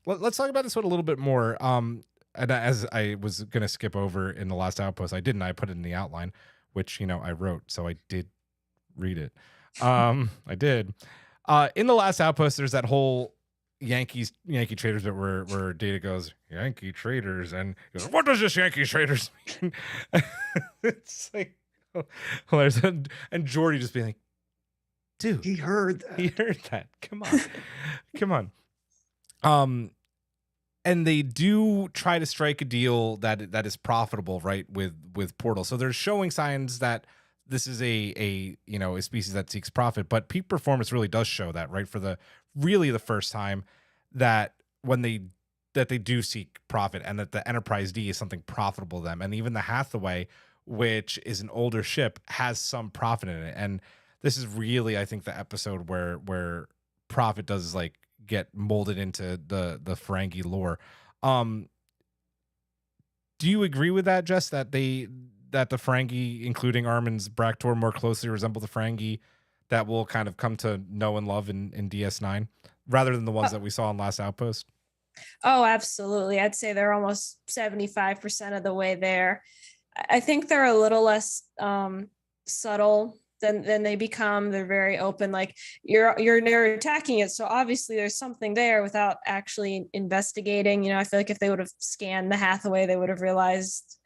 let's talk about this one a little bit more. And as I was gonna skip over in the last outpost, I didn't. I put it in the outline, which I wrote, so I did read it. I did. In the last outpost, there's that whole Yankee traders bit where Data goes, Yankee traders, and he goes, what does this Yankee traders mean? It's like hilarious. And Geordi just being like, dude, He heard that. Come on. And they do try to strike a deal that is profitable, right, with Portal. So they're showing signs that this is a species that seeks profit, but peak performance really does show that, right, for the first time, that when they do seek profit, and that the Enterprise D is something profitable to them. And even the Hathaway, which is an older ship, has some profit in it. And this is really, I think, the episode where profit does like get molded into the Ferengi lore. Do you agree with that, Jess, that the Ferengi, including Armin's Braktor, more closely resemble the Ferengi that we'll kind of come to know and love in DS9, rather than the ones that we saw in Last Outpost? Oh, absolutely. I'd say they're almost 75% of the way there. I think they're a little less subtle than they become. They're very open, like you're attacking it, so obviously there's something there without actually investigating. I feel like if they would have scanned the Hathaway, they would have realized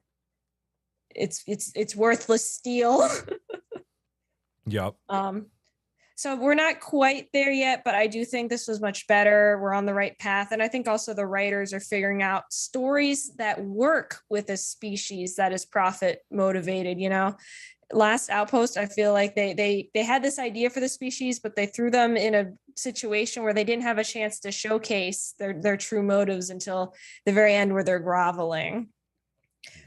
it's worthless steel. Yep. So we're not quite there yet, but I do think this was much better. We're on the right path. And I think also the writers are figuring out stories that work with a species that is profit motivated. Last Outpost, I feel like they had this idea for the species, but they threw them in a situation where they didn't have a chance to showcase their true motives until the very end, where they're groveling.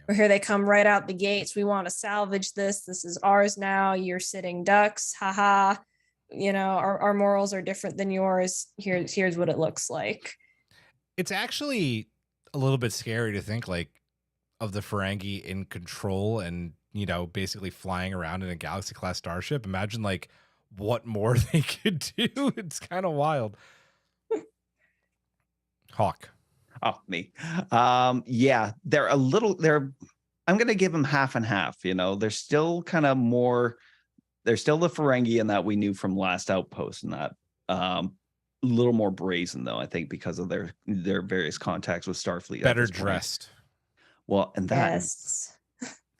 Or here they come right out the gates. We want to salvage this. This is ours now. You're sitting ducks. Haha. Our morals are different than yours. Here's what it looks like. It's actually a little bit scary to think like of the Ferengi in control and, basically flying around in a Galaxy class starship. Imagine like what more they could do. It's kind of wild. Hawk. Oh, me. Yeah, I'm going to give them half and half. They're still kind of more, they're still the Ferengi in that we knew from Last Outpost, and that a little more brazen, though, I think, because of their various contacts with Starfleet. Better dressed. Well, and that, yes.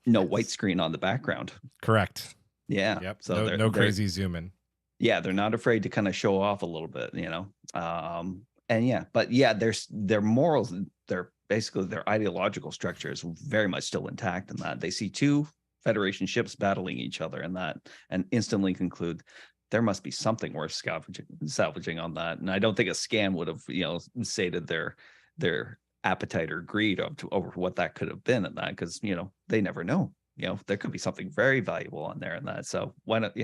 No white screen on the background. Correct. Yeah. Yep. So no crazy zoom in. Yeah, they're not afraid to kind of show off a little bit, and yeah, but yeah, their morals, their ideological structure is very much still intact in that they see two Federation ships battling each other and instantly conclude there must be something worth salvaging on that. And I don't think a scan would have, sated their appetite or greed over what that could have been in that, because, they never know, there could be something very valuable on there in that. So why not,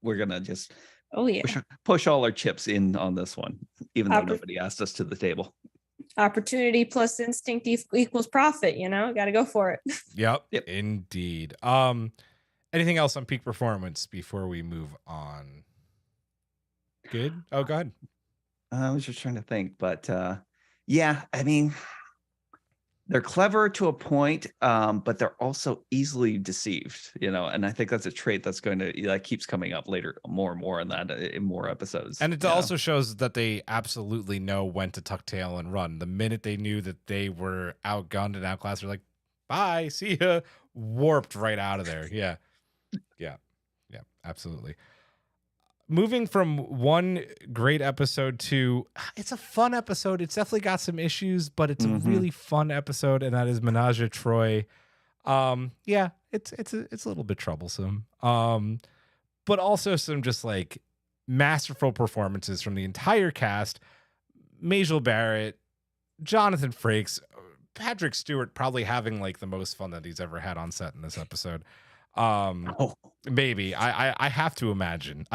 we're going to just push all our chips in on this one, even though nobody asked us to the table. Opportunity plus instinct equals profit. Got to go for it. Yep. Indeed. Anything else on peak performance before we move on? Good. Oh, go ahead. I was just trying to think, but yeah, I mean, they're clever to a point, but they're also easily deceived, and I think that's a trait that's going to keeps coming up later more and more in more episodes. And it also shows that they absolutely know when to tuck tail and run. The minute they knew that they were outgunned and outclassed, they're like, bye, see ya, warped right out of there. Yeah, absolutely. Moving from one great episode to, it's a fun episode. It's definitely got some issues, but it's a really fun episode, and that is Menage a Troi. Yeah, it's a little bit troublesome, but also some just like masterful performances from the entire cast. Majel Barrett, Jonathan Frakes, Patrick Stewart probably having like the most fun that he's ever had on set in this episode. Oh. Maybe I have to imagine.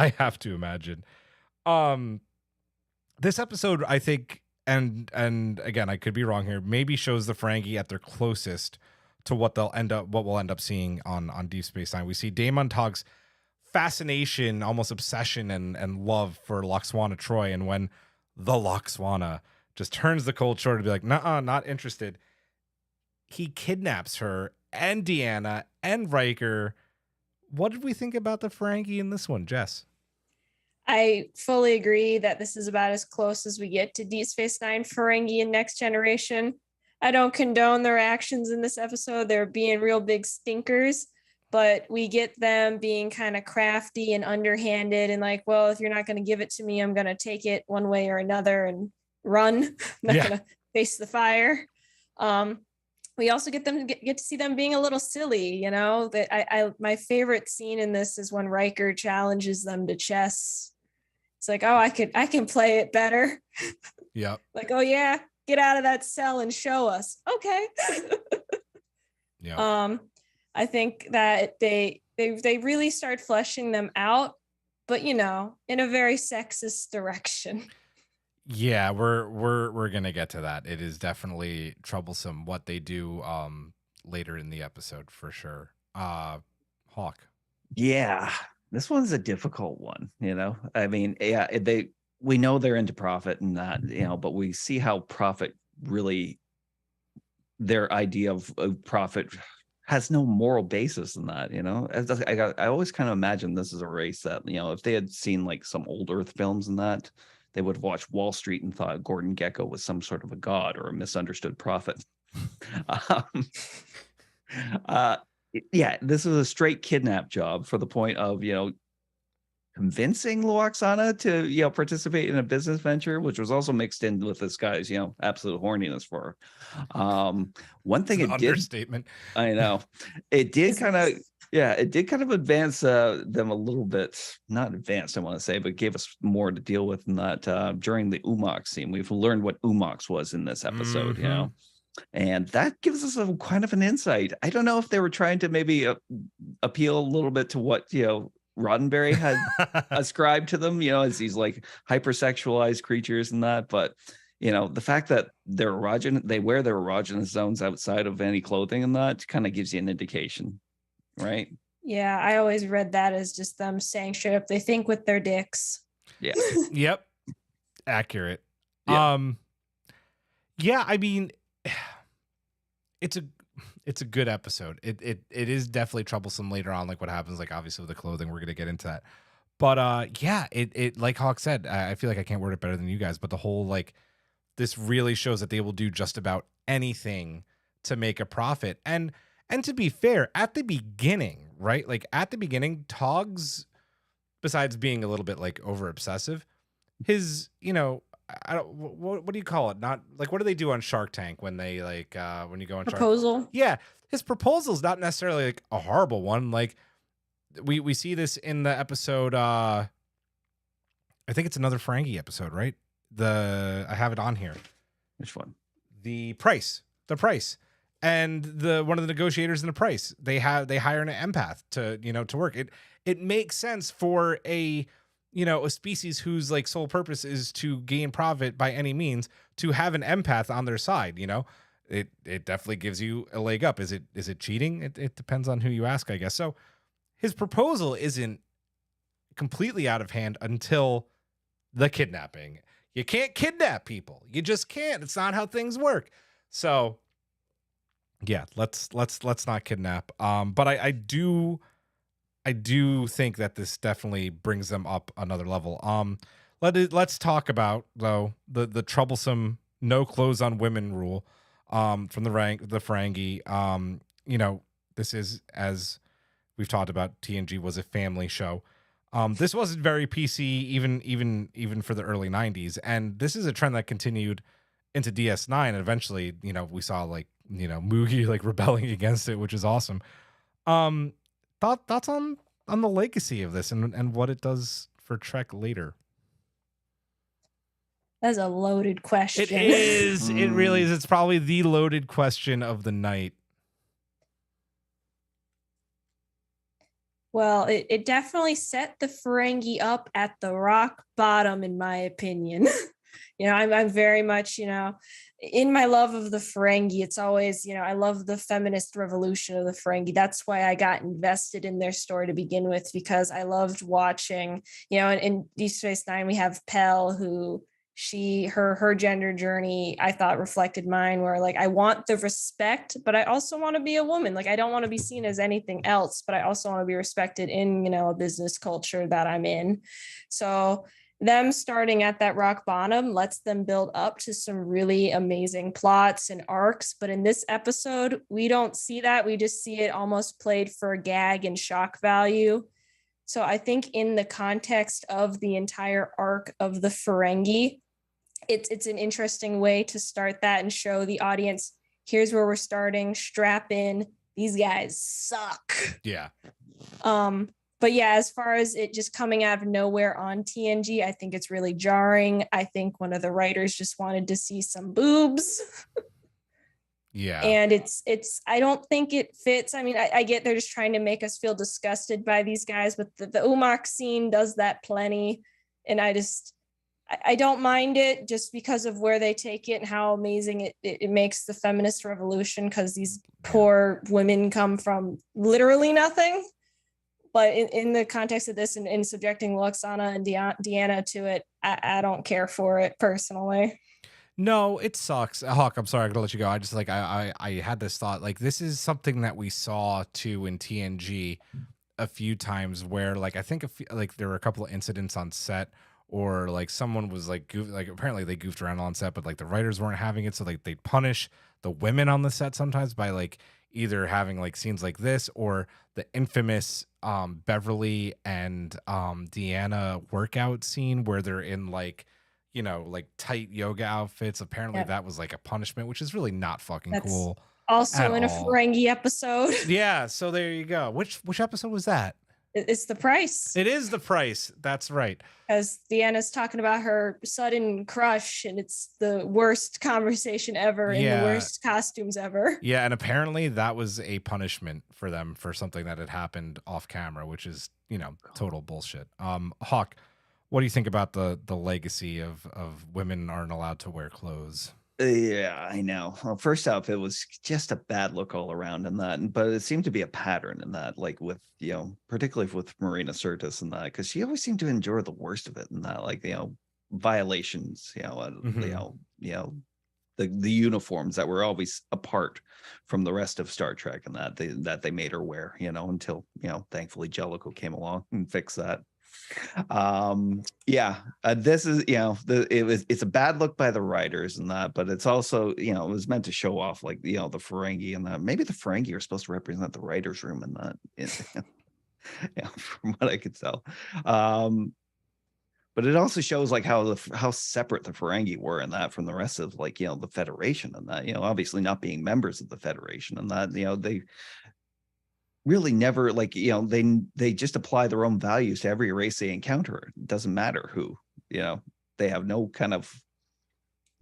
This episode, I think, and again, I could be wrong here, maybe shows the Ferengi at their closest to what we'll end up seeing on Deep Space Nine. We see Damon Togg's fascination, almost obsession and love for Lwaxana Troi, and when the Lwaxana just turns the cold shoulder to be like, "Nuh-uh, not interested," he kidnaps her and Deanna and Riker. What did we think about the Ferengi in this one, Jess? I fully agree that this is about as close as we get to Deep Space Nine Ferengi and Next Generation. I don't condone their actions in this episode. They're being real big stinkers, but we get them being kind of crafty and underhanded and like, well, if you're not going to give it to me, I'm going to take it one way or another and run. I'm not going to face the fire. We also get to see them being a little silly, you know. That my favorite scene in this is when Riker challenges them to chess. It's like, oh, I can play it better. Yeah. Like, oh yeah, get out of that cell and show us. Okay. Yeah. I think that they really start fleshing them out, but you know, in a very sexist direction. Yeah, we're gonna get to that. It is definitely troublesome what they do later in the episode for sure. Hawk. Yeah, this one's a difficult one, you know. I mean, yeah, we know they're into profit and that, you know, but we see how profit really, their idea of profit has no moral basis in that, you know. I always kind of imagine this is a race that, you know, if they had seen like some old Earth films and that, they would have watched Wall Street and thought Gordon Gekko was some sort of a god or a misunderstood prophet. Yeah, this is a straight kidnap job for the point of, you know, convincing Lwaxana to, you know, participate in a business venture, which was also mixed in with this guy's, you know, absolute horniness for her. One thing it understatement. I know, it did kind of. Yeah, it did kind of advance them a little bit. Not advanced, I want to say, but gave us more to deal with in that during the Umox scene. We've learned what Umox was in this episode, you know, and that gives us a kind of an insight. I don't know if they were trying to maybe appeal a little bit to what, you know, Roddenberry had ascribed to them, you know, as these like hypersexualized creatures and that. But, you know, the fact that they wear their erogenous zones outside of any clothing and that kind of gives you an indication. Right. Yeah, I always read that as just them saying straight up they think with their dicks. Yeah. Yep. Accurate. Yeah. Yeah, I mean, it's a good episode. It is definitely troublesome later on, like what happens, like obviously with the clothing. We're gonna get into that. But yeah, it like Hawk said, I feel like I can't word it better than you guys, but the whole like this really shows that they will do just about anything to make a profit. And to be fair, at the beginning, right? Like at the beginning, Togs, besides being a little bit like over obsessive, his, you know, I don't, what do you call it? Not like, what do they do on Shark Tank when they like, when you go on proposal? Yeah. His proposal is not necessarily like a horrible one. Like we see this in the episode, I think it's another Ferengi episode, right? I have it on here. Which one? The price. And one of the negotiators in the price, they hire an empath to work. It makes sense for a species whose like sole purpose is to gain profit by any means to have an empath on their side. You know, it definitely gives you a leg up. Is it cheating? It depends on who you ask, I guess. So his proposal isn't completely out of hand until the kidnapping. You can't kidnap people. You just can't. It's not how things work. So. Yeah, let's not kidnap. But I do think that this definitely brings them up another level. Let's talk about though the troublesome no clothes on women rule from the Ferengi. You know, this is, as we've talked about, TNG was a family show. This wasn't very PC even for the early 90s, and this is a trend that continued into DS9, and eventually, you know, we saw like, you know, Moogie like rebelling against it, which is awesome. Thoughts on the legacy of this and what it does for Trek later? That's a loaded question. It is. It really is. It's probably the loaded question of the night. Well, it definitely set the Ferengi up at the rock bottom, in my opinion. I'm very much, in my love of the Ferengi, it's always, I love the feminist revolution of the Ferengi. That's why I got invested in their story to begin with, because I loved watching, in Deep Space Nine, we have Pell, who her gender journey, I thought reflected mine, where like, I want the respect, but I also want to be a woman. Like, I don't want to be seen as anything else, but I also want to be respected in, a business culture that I'm in. So them starting at that rock bottom lets them build up to some really amazing plots and arcs. But in this episode, we don't see that. We just see it almost played for gag and shock value. So I think in the context of the entire arc of the Ferengi, it's an interesting way to start that and show the audience, here's where we're starting, strap in, these guys suck. Yeah. But yeah, as far as it just coming out of nowhere on TNG, I think it's really jarring. I think one of the writers just wanted to see some boobs. Yeah. And it's I don't think it fits. I mean, I get they're just trying to make us feel disgusted by these guys, but the Umak scene does that plenty. And I don't mind it just because of where they take it and how amazing it makes the feminist revolution, because these poor women come from literally nothing. But in the context of this and in subjecting Luxana and Deanna to it, I don't care for it personally. No, it sucks. Hawk, I'm sorry, I gotta let you go. I just like I had this thought, like this is something that we saw too in TNG a few times, where like I think like there were a couple of incidents on set, or like someone was like apparently they goofed around on set, but like the writers weren't having it, so like they'd punish the women on the set sometimes by like either having like scenes like this, or the infamous Beverly and Deanna workout scene where they're in like, like tight yoga outfits. Apparently that was like a punishment, which is really not fucking cool. Also in a Ferengi episode. Yeah, so there you go. Which episode was that? It's the price. It is the price. That's right. As Deanna's talking about her sudden crush, and it's the worst conversation ever and the worst costumes ever. Yeah, and apparently that was a punishment for them for something that had happened off camera, which is, total bullshit. Hawk, what do you think about the legacy of women aren't allowed to wear clothes? Yeah, I know. Well, first off, it was just a bad look all around in that, but it seemed to be a pattern in that, like with, particularly with Marina Sirtis and that, because she always seemed to endure the worst of it in that, like, violations, the uniforms that were always apart from the rest of Star Trek, and that they made her wear, until, thankfully Jellicoe came along and fixed that. This is, it's a bad look by the writers and that, but it's also, it was meant to show off like, the Ferengi, and that maybe the Ferengi are supposed to represent the writers' room and that, from what I could tell. But it also shows like how separate the Ferengi were in that from the rest of like, the Federation, and that, obviously not being members of the Federation, and that, they really never like, they just apply their own values to every race they encounter. It doesn't matter who, they have no kind of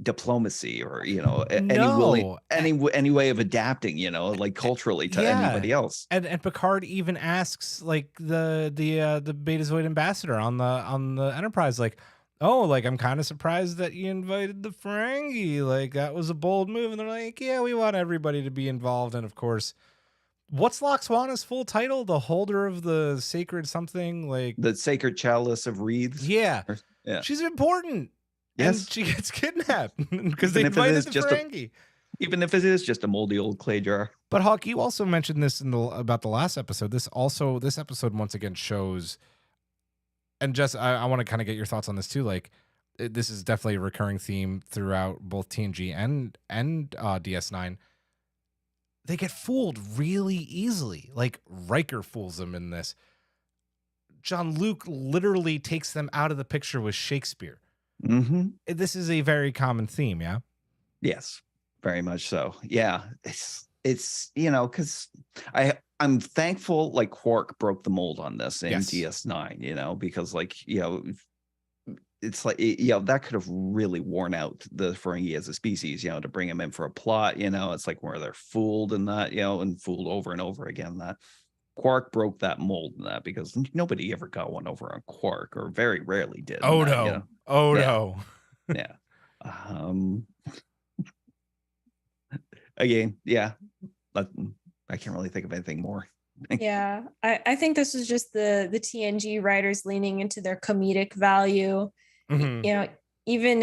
diplomacy or, any way of adapting, like culturally to anybody else. And Picard even asks like the Betazoid ambassador on the Enterprise, like, oh, like, I'm kind of surprised that you invited the Ferengi. Like, that was a bold move. And they're like, yeah, we want everybody to be involved. And of course, what's Loxana's full title? The holder of the sacred something, like the sacred chalice of wreaths. Yeah. She's important. Yes. And she gets kidnapped because they invited the Ferengi. Even if it is just a moldy old clay jar. But Hawk, you also mentioned this about the last episode. This episode once again shows, and Jess, I want to kind of get your thoughts on this too. Like, this is definitely a recurring theme throughout both TNG and DS9. They get fooled really easily. Like Riker fools them in this. Jean-Luc literally takes them out of the picture with Shakespeare. Mm-hmm. This is a very common theme, yeah? Yes, very much so. Yeah, it's because I'm thankful like Quark broke the mold on this in DS9, because like, it's like, that could have really worn out the Ferengi as a species, to bring them in for a plot, it's like where they're fooled and that, and fooled over and over again. That Quark broke that mold in that, because nobody ever got one over on Quark, or very rarely did. Oh that, no. Oh Yeah. no. Yeah. Again, yeah. But I can't really think of anything more. Yeah, I think this was just the TNG writers leaning into their comedic value. Mhm. Even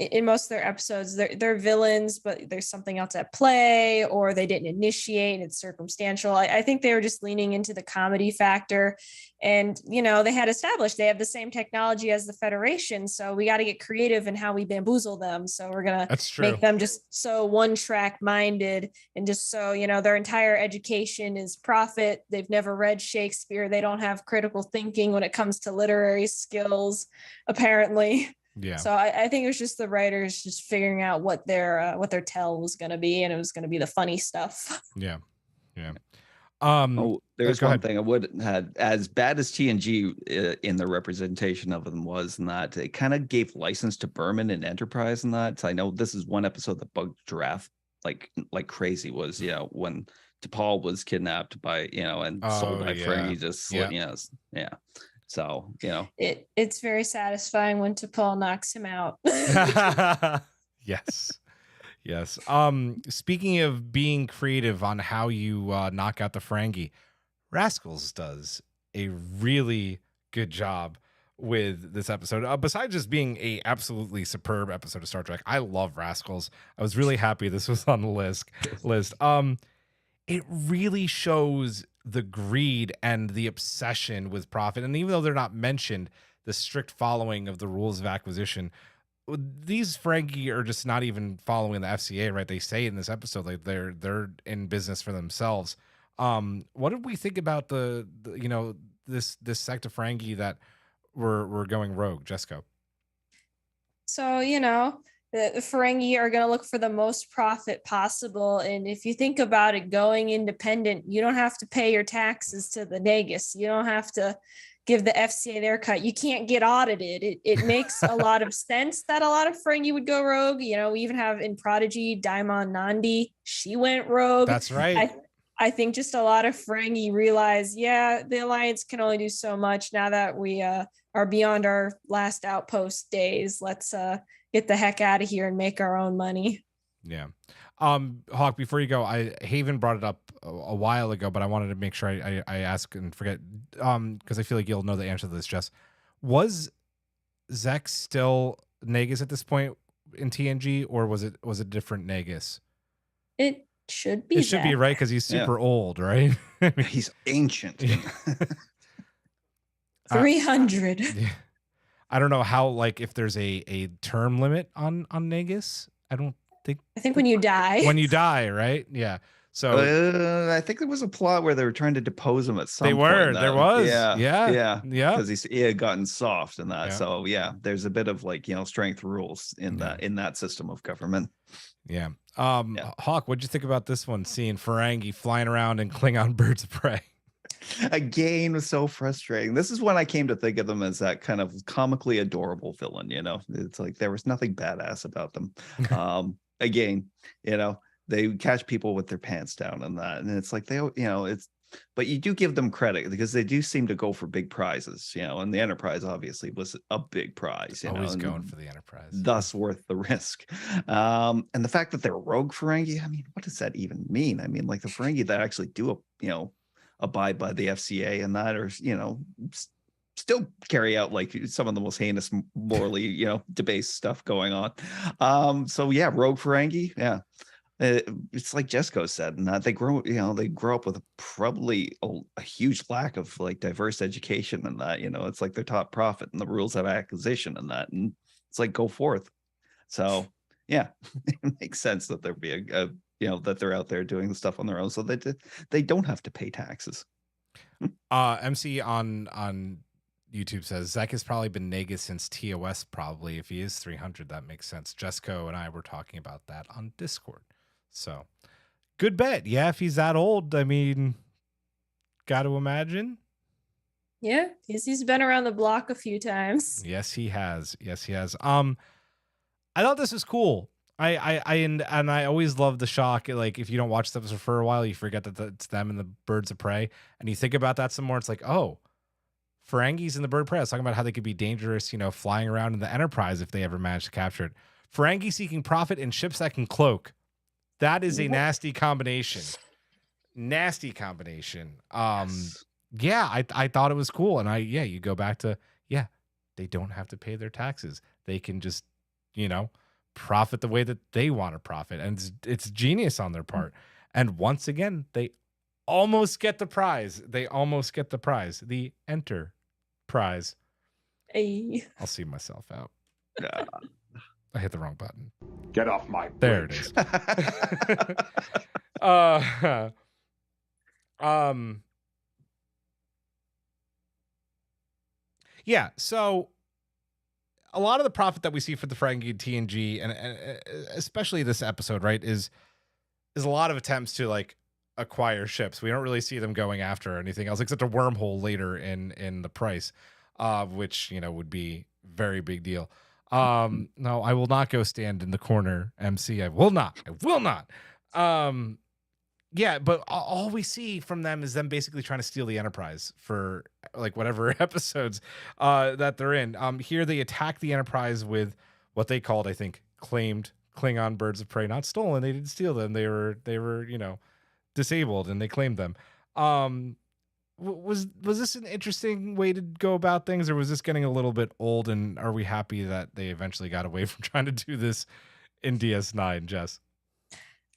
in most of their episodes, they're villains, but there's something else at play, or they didn't initiate and it's circumstantial. I think they were just leaning into the comedy factor. And, they had established they have the same technology as the Federation. So we got to get creative in how we bamboozle them. So we're going That's to true. make them just so one track minded, and just so, their entire education is profit. They've never read Shakespeare. They don't have critical thinking when it comes to literary skills, apparently. Yeah. So I think it was just the writers just figuring out what their tell was going to be, and it was going to be the funny stuff. Yeah. Yeah. There's go one ahead. thing I would had, as bad as TNG in the representation of them was, and that it kind of gave license to Berman and Enterprise, and that. So I know this is one episode that bugged Giraffe like crazy, was when T'Pol was kidnapped by and sold by Ferengi, just yeah. So it's very satisfying when T'Pol knocks him out. Yes. Yes. Speaking of being creative on how you knock out the Ferengi, Rascals does a really good job with this episode. Besides just being a absolutely superb episode of Star Trek, I love Rascals. I was really happy this was on the list. It really shows the greed and the obsession with profit. And even though they're not mentioned, the strict following of the rules of acquisition, these Ferengi are just not even following the FCA, right? They say in this episode, like they're in business for themselves. What did we think about the this sect of Ferengi that were going rogue, Jessko? So, the Ferengi are going to look for the most profit possible. And if you think about it, going independent, you don't have to pay your taxes to the Nagus. You don't have to give the FCA their cut. You can't get audited. It makes a lot of sense that a lot of Ferengi would go rogue. We even have in Prodigy, Daimon Nandi. She went rogue. That's right. I think just a lot of Ferengi realize, the Alliance can only do so much now that we are beyond our last outpost days. Let's get the heck out of here and make our own money. Yeah. Hawk, before you go, Haven brought it up a while ago, but I wanted to make sure I ask and forget, because I feel like you'll know the answer to this, Jess. Was Zek still Nagus at this point in TNG, or was it different Nagus? It should be. It should be, right? Because he's super old, right? He's ancient. 300. I don't know how, like, if there's a term limit on Nagus. I think when you die. When you die, right? Yeah. So I think there was a plot where they were trying to depose him at some point. There was. Yeah. Because he had gotten soft and that. Yeah. So there's a bit of strength rules in that system of government. Yeah. Hawk, what'd you think about this one? Seeing Ferengi flying around and Klingon birds of prey. Again, was so frustrating. This is when I came to think of them as that kind of comically adorable villain. It's like there was nothing badass about them. Again, they catch people with their pants down and that, and it's like but you do give them credit because they do seem to go for big prizes, and the Enterprise obviously was a big prize, always going for the Enterprise, thus worth the risk. And the fact that they're rogue Ferengi, I mean, what does that even mean? I mean, like the Ferengi that actually do abide by the FCA and that, or still carry out like some of the most heinous, morally debased stuff going on. Rogue Ferengi, it's like Jessko said, and that they grow up with probably a huge lack of like diverse education, and that it's like their top profit and the rules of acquisition and that, and it's like go forth. So it makes sense that there be that they're out there doing the stuff on their own, so that they don't have to pay taxes. MC on YouTube says Zek has probably been Nagus since TOS. Probably, if he is 300, that makes sense. Jessko and I were talking about that on Discord. So, good bet. Yeah, if he's that old, I mean, got to imagine. Yeah, he's been around the block a few times. Yes, he has. Yes, he has. I thought this was cool. And I always love the shock. Like if you don't watch the episode for a while, you forget that it's them and the birds of prey, and you think about that some more. It's like, oh, Ferengi's in the bird of prey. I was talking about how they could be dangerous, flying around in the Enterprise if they ever manage to capture it. Ferengi seeking profit in ships that can cloak. That is a nasty combination. Nasty combination. Yes. Yeah, I thought it was cool, and you go back to they don't have to pay their taxes. They can just profit the way that they want to profit, and it's genius on their part. And once again, they almost get the prize. The Enterprise. Hey. I'll see myself out. Yeah. I hit the wrong button. Get off my There it bridge. is. Yeah, so a lot of the profit that we see for the Ferengi TNG, and especially this episode, right, is a lot of attempts to like acquire ships. We don't really see them going after anything else except a wormhole later in the price, which would be very big deal. No, I will not go stand in the corner, MC. I will not. Yeah, but all we see from them is them basically trying to steal the Enterprise for like whatever episodes that they're in. Here they attack the Enterprise with what they called, I think, claimed Klingon birds of prey. Not stolen. They didn't steal them. They were disabled, and they claimed them. Was this an interesting way to go about things, or was this getting a little bit old? And are we happy that they eventually got away from trying to do this in DS9, Jess?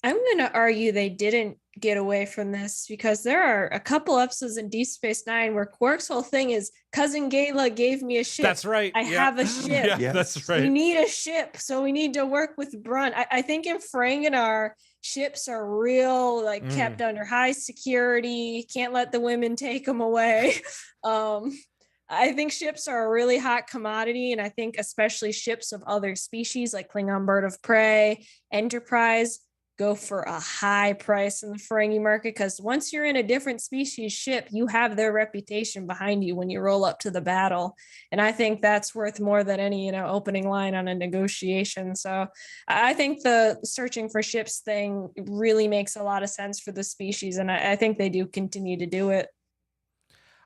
I'm going to argue they didn't get away from this because there are a couple episodes in Deep Space Nine where Quark's whole thing is Cousin Gayla gave me a ship. That's right. I have a ship. Yeah, Yes. that's right. We need a ship, so we need to work with Brunt. I think in Ferenginar, ships are real, like kept under high security. Can't let the women take them away. I think ships are a really hot commodity, and I think especially ships of other species like Klingon bird of prey, Enterprise, go for a high price in the Ferengi market, because once you're in a different species ship, you have their reputation behind you when you roll up to the battle. And I think that's worth more than any, opening line on a negotiation. So I think the searching for ships thing really makes a lot of sense for the species. And I think they do continue to do it.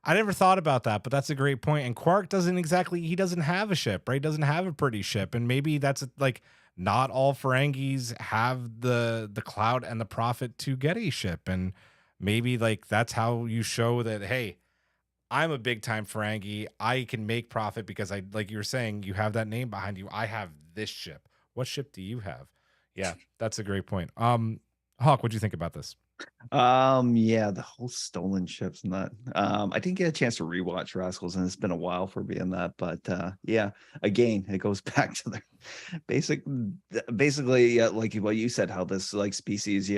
I never thought about that, but that's a great point. And Quark doesn't have a ship, right? He doesn't have a pretty ship. And maybe that's like, not all Ferengis have the clout and the profit to get a ship. And maybe like that's how you show that, hey, I'm a big time Ferengi. I can make profit because like you were saying, you have that name behind you. I have this ship. What ship do you have? Yeah, that's a great point. Hawk, what'd you think about this? Yeah, the whole stolen ships and that. I didn't get a chance to rewatch Rascals, and it's been a while for being that, but yeah, again, it goes back to the basically like what you said, how this like species,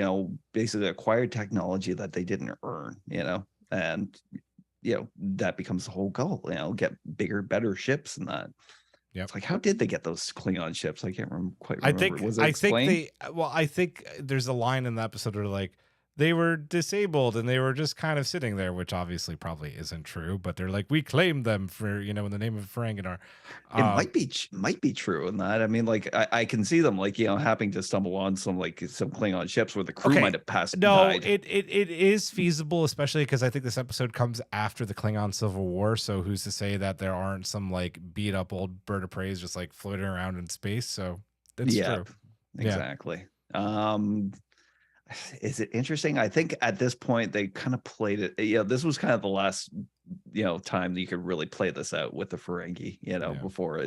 basically acquired technology that they didn't earn, and that becomes the whole goal, get bigger, better ships and that. Yeah, it's like, how did they get those Klingon ships? I can't quite remember. I think there's a line in the episode where like they were disabled and they were just kind of sitting there, which obviously probably isn't true, but they're like, we claimed them for, in the name of Ferenginar. It might be true in that. I mean, like I can see them like, having to stumble on some Klingon ships where the crew might have passed. No, died. it is feasible, especially because I think this episode comes after the Klingon Civil War. So who's to say that there aren't some like beat up old bird of prey just like floating around in space? So that's true. Exactly. Is it interesting? I think at this point they kind of played it. This was kind of the last, time that you could really play this out with the Ferengi. Before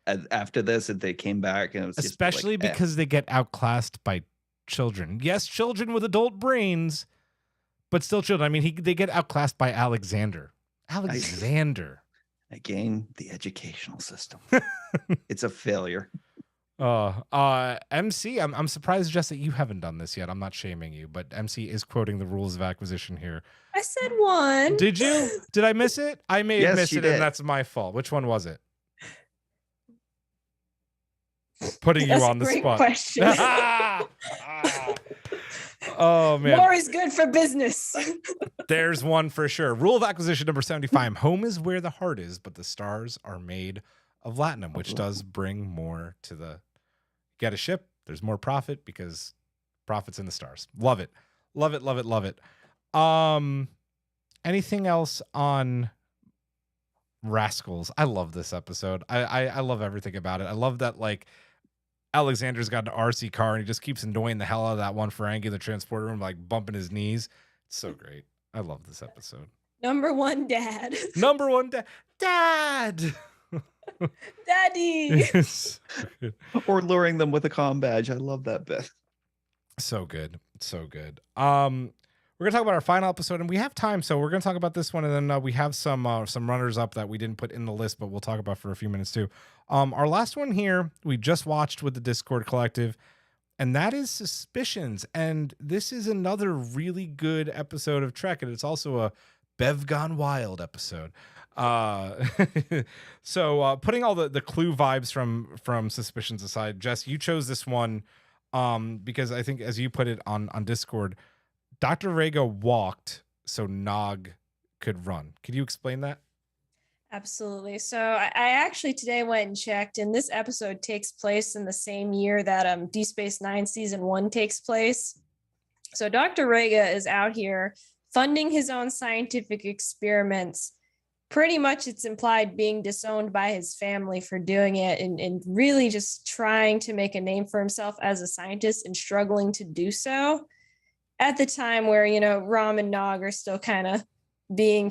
after this, they came back and it was especially because they get outclassed by children. Yes, children with adult brains, but still children. I mean, they get outclassed by Alexander. Again, the educational system. It's a failure. MC, I'm surprised, Jess, that you haven't done this yet. I'm not shaming you, but MC is quoting the rules of acquisition here. I said one. Did you? Did I miss it? I may have missed it, did. and that's my fault. Which one was it? Putting you on the spot. Question. Oh man, More is good for business. there's one for sure. Rule of acquisition number 75: home is where the heart is, but the stars are made of latinum, which does bring more to the get a ship. There's more profit because profits in the stars. Love it. Love it. Love it. Love it. Anything else on Rascals? I love this episode. I love everything about it. I love that, like, Alexander's got an RC car and he just keeps annoying the hell out of that one Ferengi in the transporter room, like bumping his knees. It's so great. I love this episode. Number one, dad. Number one, dad. Daddy. Or luring them with a comm badge. I love that bit. So good. So good. We're gonna talk about our final episode, and we have time, so we're gonna talk about this one, and then we have some runners up that we didn't put in the list, but we'll talk about for a few minutes too. Our last one here we just watched with the Discord Collective, and that is Suspicions. And this is another really good episode of Trek, and it's also a Bev Gone Wild episode. So putting all the Clue vibes from Suspicions aside, Jess, you chose this one because I think, as you put it on Discord, Dr. Rhaegar walked so Nog could run. Could you explain that? Absolutely. So I actually today went and checked, and this episode takes place in the same year that Deep Space Nine season 1 takes place. So Dr. Rhaegar is out here funding his own scientific experiments. Pretty much, it's implied being disowned by his family for doing it, and really just trying to make a name for himself as a scientist and struggling to do so at the time where, you know, Rom and Nog are still kind of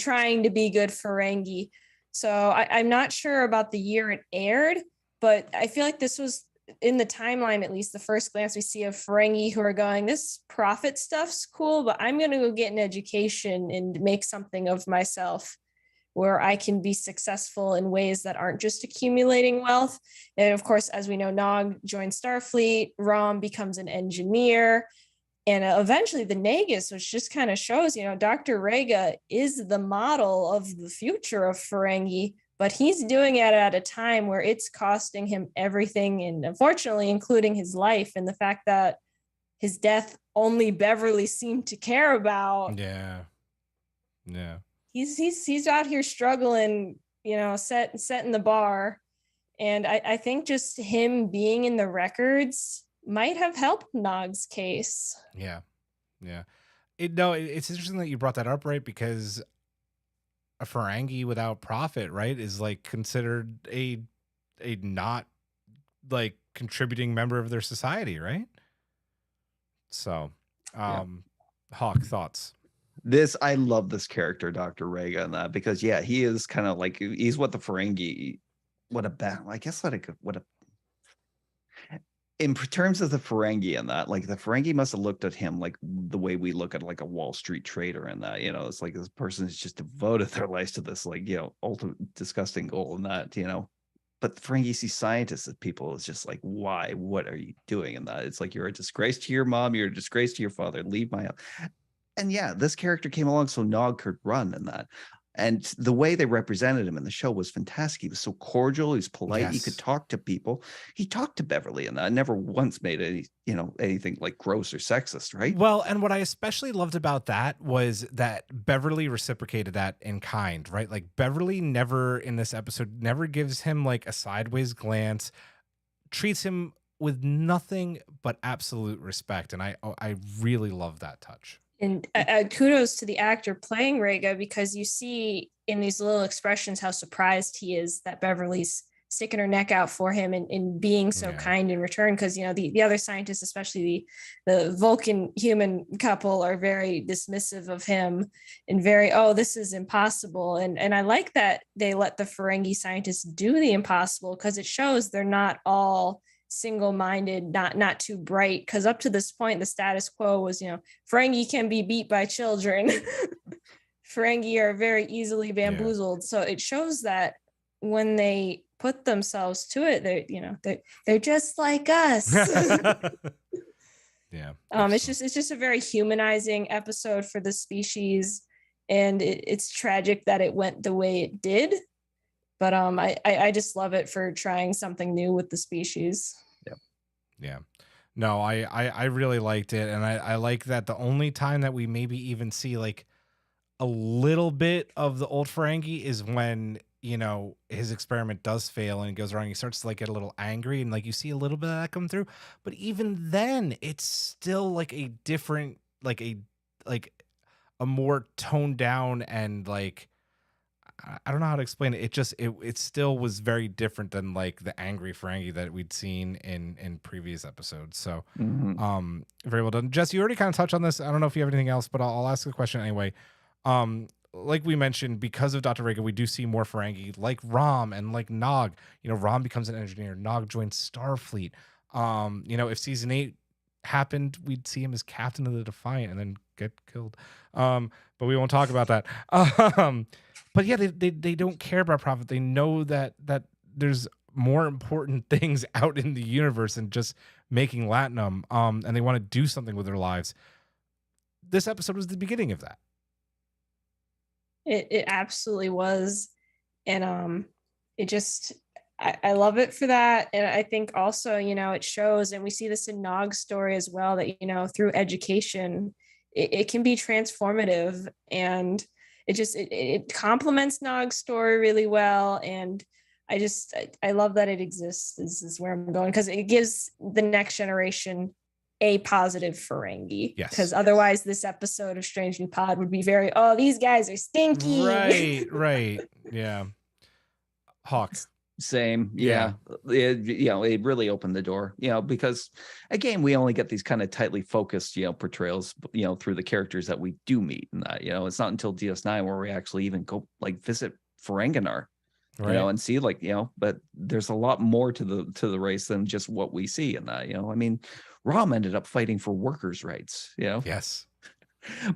trying to be good Ferengi. So I'm not sure about the year it aired, but I feel like this was, in the timeline, at least the first glance we see of Ferengi who are going, this profit stuff's cool, but I'm going to go get an education and make something of myself where I can be successful in ways that aren't just accumulating wealth. And of course, as we know, Nog joins Starfleet, Rom becomes an engineer, and eventually the Nagus, which just kind of shows, you know, Dr. Rhaegar is the model of the future of Ferengi, but he's doing it at a time where it's costing him everything, and unfortunately, including his life, and the fact that his death only Beverly seemed to care about. Yeah. He's out here struggling, you know, setting the bar. And I think just him being in the records might have helped Nog's case. Yeah. It's interesting that you brought that up, right? Because a Ferengi without profit, right, is like considered a not like contributing member of their society, right? So, Hawk, thoughts? I love this character, Dr. Rhaegar, and that, because he is kind of like, he's what the Ferengi, in terms of the Ferengi and that, like, the Ferengi must have looked at him like the way we look at like a Wall Street trader, and that, you know, it's like this person has just devoted their lives to this, like, you know, ultimate disgusting goal, and that, you know. But the Ferengi see scientists as people, it's just like, why? What are you doing? And that, it's like, you're a disgrace to your mom, you're a disgrace to your father, leave my house. And this character came along so Nog could run, and that. And the way they represented him in the show was fantastic. He was so cordial. He was polite. Yes. He could talk to people. He talked to Beverly, and that never once made anything like gross or sexist, right? Well, and what I especially loved about that was that Beverly reciprocated that in kind, right? Like, Beverly never in this episode never gives him like a sideways glance, treats him with nothing but absolute respect. And I really love that touch. And kudos to the actor playing Rhaegar, because you see in these little expressions how surprised he is that Beverly's sticking her neck out for him and being so kind in return. Because, you know, the other scientists, especially the Vulcan human couple, are very dismissive of him and very, this is impossible. And I like that they let the Ferengi scientists do the impossible, because it shows they're not all single-minded, not too bright, because up to this point the status quo was, you know, Ferengi can be beat by children. Ferengi are very easily bamboozled. So it shows that when they put themselves to it, they're just like us. It's just a very humanizing episode for the species, and it's tragic that it went the way it did. But I just love it for trying something new with the species. Yeah. No, I really liked it, and I like that the only time that we maybe even see like a little bit of the old Ferengi is when, you know, his experiment does fail and he goes around, he starts to like get a little angry, and like you see a little bit of that come through. But even then, it's still like a different, like a more toned down and like I don't know how to explain it. It just it still was very different than like the angry Ferengi that we'd seen in previous episodes. So Mhm. very well done. Jess, you already kind of touched on this. I don't know if you have anything else, but I'll ask the question anyway. Like we mentioned, because of Dr. Rega, we do see more Ferengi like Rom and like Nog. You know, Rom becomes an engineer, Nog joins Starfleet. You know, if season 8 happened, we'd see him as captain of the Defiant and then get killed. But we won't talk about that. But yeah, they don't care about profit. They know that there's more important things out in the universe than just making Latinum. And they want to do something with their lives. This episode was the beginning of that. It absolutely was. And it just I love it for that. And I think also, you know, it shows, and we see this in Nog's story as well, that, you know, through education, it can be transformative. And it complements Nog's story really well. And I love that it exists. This is where I'm going, because it gives the next generation a positive Ferengi. Yes. Because otherwise this episode of Strange New Pod would be very, oh, these guys are stinky. Right. Yeah. Hawk. Same. Yeah. It really opened the door, you know, because again, we only get these kind of tightly focused, you know, portrayals, you know, through the characters that we do meet. And that, you know, it's not until DS9 where we actually even go like visit Ferenginar, you know, and see like, you know, but there's a lot more to the race than just what we see in that, you know. I mean, Rom ended up fighting for workers' rights, you know. Yes.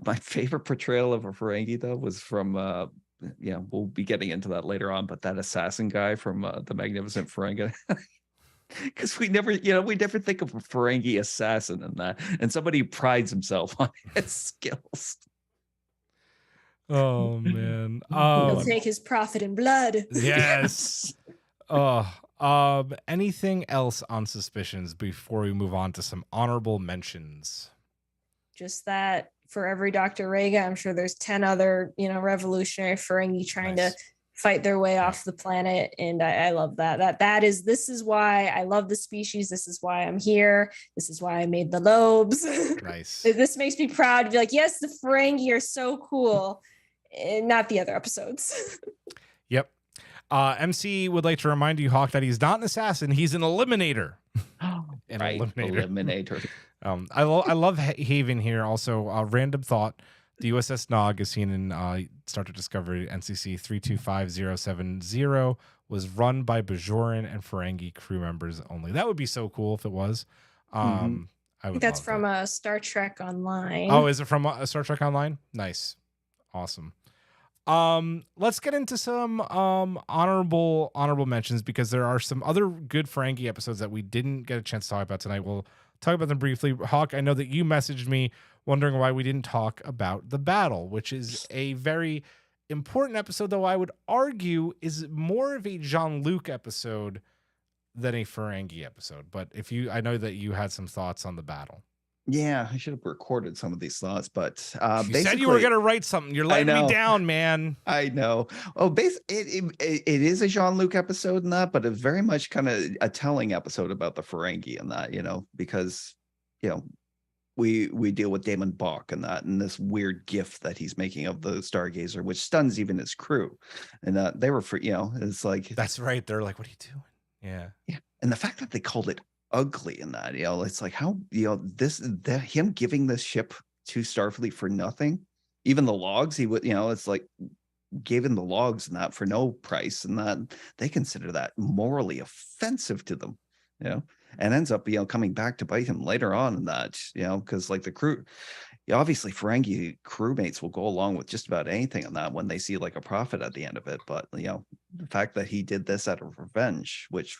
My favorite portrayal of a Ferengi though was from yeah, we'll be getting into that later on, but that assassin guy from the Magnificent Ferengi. Because we never think of a Ferengi assassin in that, and somebody who prides himself on his skills. Oh man. He'll take his profit in blood. Yes. Anything else on Suspicions before we move on to some honorable mentions? Just that for every Dr. Rega, I'm sure there's 10 other, you know, revolutionary Ferengi trying to fight their way off the planet. And I love that. This is why I love the species. This is why I'm here. This is why I made the lobes. Nice. This makes me proud to be like, yes, the Ferengi are so cool. And not the other episodes. Yep. MC would like to remind you, Hawk, that he's not an assassin. He's an eliminator. Eliminator. I love Haven here. Also, random thought: the USS Nog is seen in Star Trek Discovery NCC 325070 was run by Bajoran and Ferengi crew members only. That would be so cool if it was. I think that's from Star Trek Online. Oh, is it from Star Trek Online? Nice, awesome. Let's get into some honorable mentions, because there are some other good Ferengi episodes that we didn't get a chance to talk about tonight. We'll talk about them briefly. Hawk, I know that you messaged me wondering why we didn't talk about the battle, which is a very important episode, though I would argue is more of a Jean-Luc episode than a Ferengi episode. But I know that you had some thoughts on the battle. Yeah, I should have recorded some of these thoughts, but you said you were going to write something. You're letting me down, man. I know. Oh, it is a Jean-Luc episode in that, but it's very much kind of a telling episode about the Ferengi in that, you know, because, you know, we deal with Damon Bach and that, and this weird gift that he's making of the Stargazer, which stuns even his crew. And they were you know, it's like, that's right. They're like, what are you doing? Yeah. Yeah. And the fact that they called it ugly in that, you know, it's like, how, you know, him giving this ship to Starfleet for nothing, even the logs he would, you know, it's like gave him the logs and that for no price, and that they consider that morally offensive to them, you know, and ends up, you know, coming back to bite him later on in that, you know, because like the crew, obviously Ferengi crewmates will go along with just about anything on that when they see like a profit at the end of it. But, you know, the fact that he did this out of revenge, which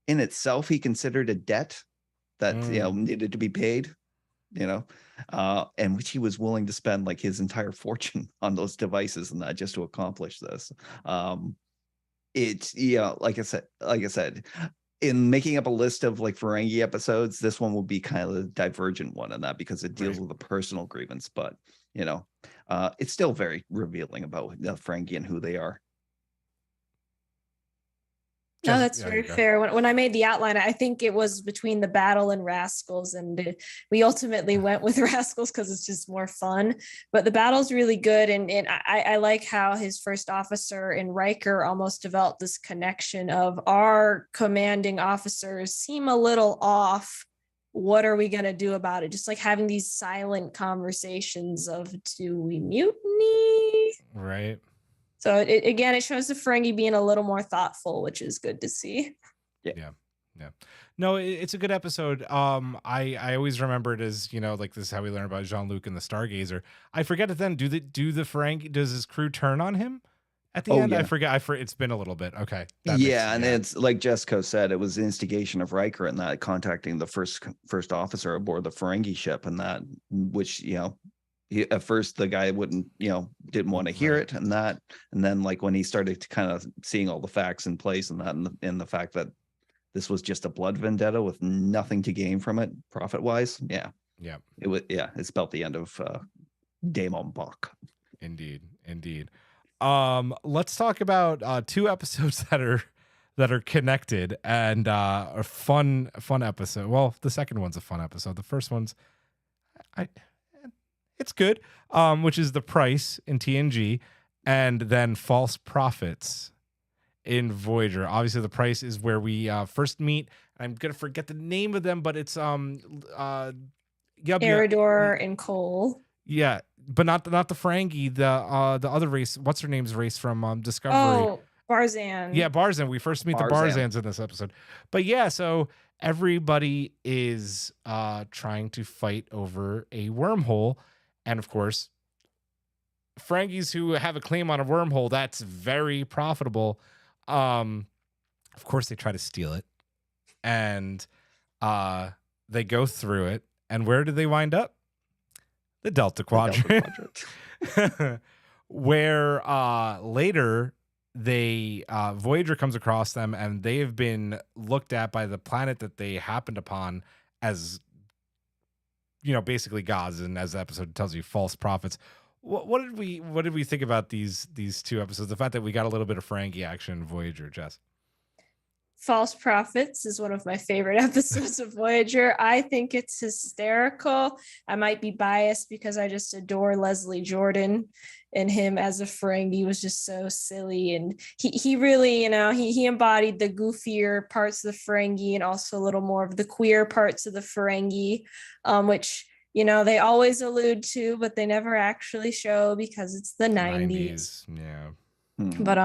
in itself he considered a debt that you know needed to be paid, you know, and which he was willing to spend like his entire fortune on those devices and that just to accomplish this. It's, yeah, like I said, in making up a list of like Ferengi episodes, this one will be kind of the divergent one in that because it deals with a personal grievance, but it's still very revealing about the Ferengi and who they are. No, that's very fair. When I made the outline, I think it was between the battle and Rascals, and we ultimately went with Rascals because it's just more fun. But the battle's really good, and I like how his first officer and Riker almost developed this connection of our commanding officers seem a little off. What are we going to do about it? Just like having these silent conversations of, do we mutiny? Right. So it shows the Ferengi being a little more thoughtful, which is good to see. Yeah. No, it's a good episode. I always remember it as, like this is how we learn about Jean-Luc and the Stargazer. I forget it then. Do the Ferengi, does his crew turn on him at the end? Yeah. I forget. It's been a little bit. Okay. It's like Jessko said, it was the instigation of Riker and that contacting the first officer aboard the Ferengi ship, and that, which at first the guy didn't want to hear it, and then like when he started to kind of seeing all the facts in place and that, and the fact that this was just a blood vendetta with nothing to gain from it profit wise, it spelled the end of Damon Bach. Indeed. Let's talk about two episodes that are connected and a fun episode. Well, the second one's a fun episode. The first one's it's good, which is The Price in TNG, and then False Prophets in Voyager. Obviously, The Price is where we first meet. I'm gonna forget the name of them, but it's Eridor and Cole. Yeah, but not the Ferengi, the other race. What's her name's race from Discovery? Oh, Barzan. Yeah, Barzan. We first meet the Barzans in this episode. But yeah, so everybody is trying to fight over a wormhole. And of course, Ferengis who have a claim on a wormhole, that's very profitable. Of course, they try to steal it. And they go through it. And where do they wind up? The Delta Quadrant. Where later Voyager comes across them, and they've been looked at by the planet that they happened upon as basically gods, and as the episode tells you, false prophets. What did we think about these two episodes? The fact that we got a little bit of Ferengi action in Voyager, Jess. False Prophets is one of my favorite episodes of Voyager. I think it's hysterical. I might be biased because I just adore Leslie Jordan, and him as a Ferengi was just so silly. And he really, he embodied the goofier parts of the Ferengi and also a little more of the queer parts of the Ferengi, which, they always allude to, but they never actually show because it's the 90s. Yeah. But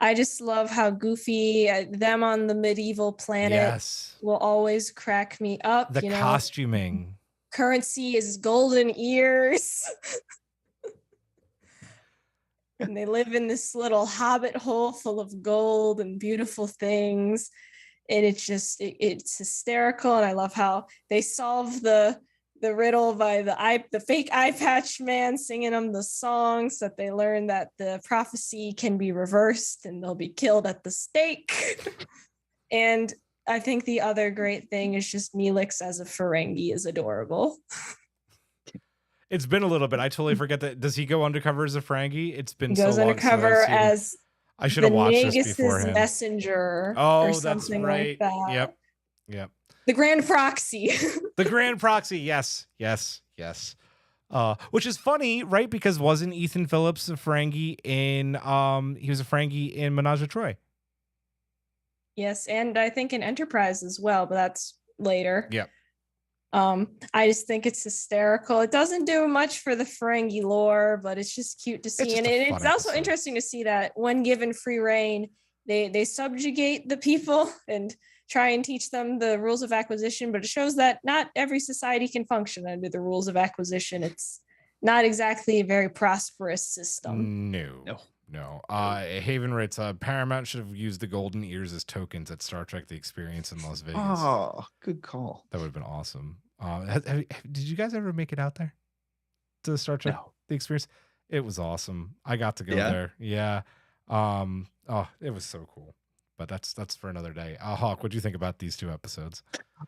I just love how goofy them on the medieval planet will always crack me up. The costuming. Currency is golden ears. And they live in this little hobbit hole full of gold and beautiful things. And it's hysterical. And I love how they solve the riddle by the fake eye patch man singing them the songs, that they learn that the prophecy can be reversed and they'll be killed at the stake. And I think the other great thing is just Neelix as a Ferengi is adorable. It's been a little bit. I totally forget that. Does he go undercover as a Ferengi? It's been so long. He goes undercover as I should have watched this beforehand. Messenger. Oh, or something that's right. Like that. Yep. The Grand Proxy. The Grand Proxy. Yes. Which is funny, right? Because wasn't Ethan Phillips a Ferengi in he was a Ferengi in Menage a Trois. Yes, and I think in Enterprise as well, but that's later. Yep. I just think it's hysterical. It doesn't do much for the Ferengi lore, but it's just cute to see. And it's also interesting to see that when given free reign, they subjugate the people and try and teach them the rules of acquisition, but it shows that not every society can function under the rules of acquisition. It's not exactly a very prosperous system. No. Haven writes, Paramount should have used the golden ears as tokens at Star Trek The Experience in Las Vegas. Oh, good call. That would have been awesome. Did you guys ever make it out there to Star Trek The Experience? It was awesome. I got to go there. Yeah. It was so cool. but that's for another day. Hawk, what do you think about these two episodes?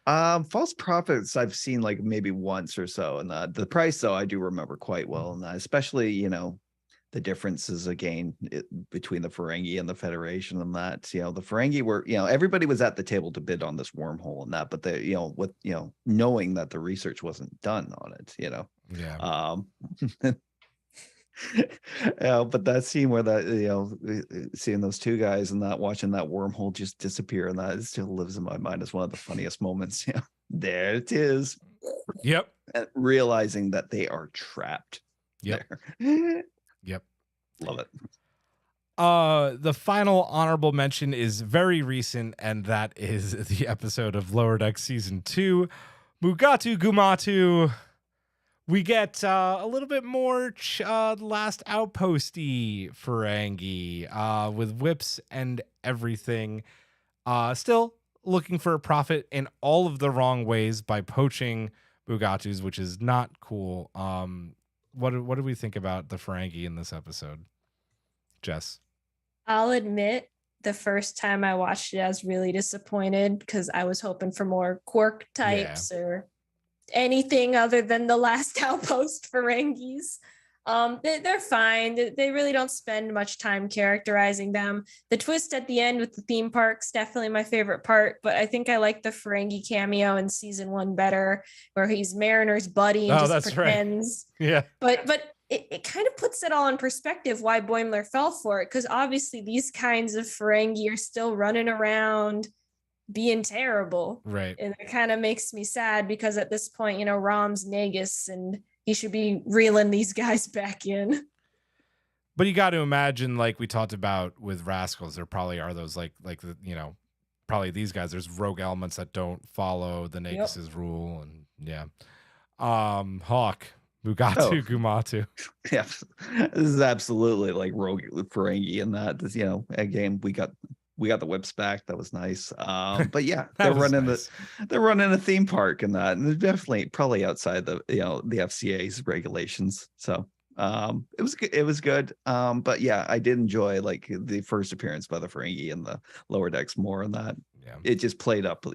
False Prophets I've seen like maybe once or so, and the price though I do remember quite well, and especially the differences again between the Ferengi and the Federation, and that the Ferengi were everybody was at the table to bid on this wormhole and that, but they with knowing that the research wasn't done on it, Yeah. But that scene where that seeing those two guys and that watching that wormhole just disappear, and that it still lives in my mind as one of the funniest moments. There it is. Yep. And realizing that they are trapped. Yep. There. Yep. Love it. The final honorable mention is very recent, and that is the episode of Lower Deck Season 2, Mugatu Gumatu. We get a little bit more last outposty Ferengi with whips and everything. Still looking for a profit in all of the wrong ways by poaching Mugatus, which is not cool. What do we think about the Ferengi in this episode, Jess? I'll admit the first time I watched it, I was really disappointed because I was hoping for more Quark types or anything other than the last outpost Ferengis. They're fine. They really don't spend much time characterizing them. The twist at the end with the theme park's definitely my favorite part, but I think I like the Ferengi cameo in season 1 better, where he's Mariner's buddy and just pretends. Right. Yeah. But it kind of puts it all in perspective why Boimler fell for it, because obviously these kinds of Ferengi are still running around being terrible. Right. And it kind of makes me sad because at this point, Rom's Nagus and he should be reeling these guys back in. But you got to imagine, like we talked about with Rascals, there probably are those like the probably these guys. There's rogue elements that don't follow the Nagus's rule, and Hawk, Mugatu, Gumatu. Yeah, this is absolutely like rogue Ferengi, and that again we got the whips back. That was nice. But yeah, they're running a theme park and that, and they're definitely probably outside the the FCA's regulations. So it was good. It was good. But yeah, I did enjoy like the first appearance by the Ferengi and the lower decks more, and that it just played up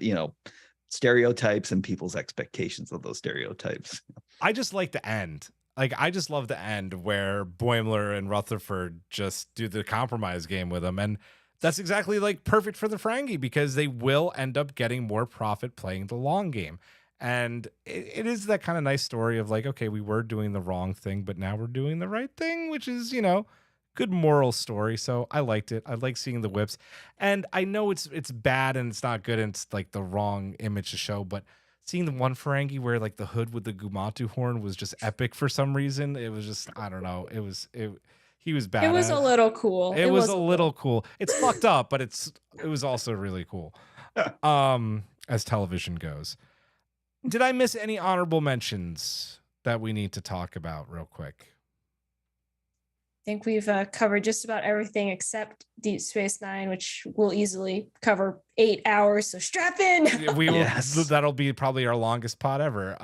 stereotypes and people's expectations of those stereotypes. I just like the end. Like, I just love the end where Boimler and Rutherford just do the compromise game with them, and that's exactly like perfect for the Ferengi because they will end up getting more profit playing the long game. And it is that kind of nice story of like, okay, we were doing the wrong thing, but now we're doing the right thing, which is, good moral story. So I liked it. I like seeing the whips. And I know it's bad and it's not good and it's like the wrong image to show, but seeing the one Ferengi where like the hood with the Gumatu horn was just epic for some reason. It was just, I don't know. He was bad. It was a little cool. It was a little cool. It's fucked up, but it was also really cool. As television goes. Did I miss any honorable mentions that we need to talk about real quick? I think we've covered just about everything except Deep Space Nine, which will easily cover 8 hours. So strap in. That'll be probably our longest pod ever.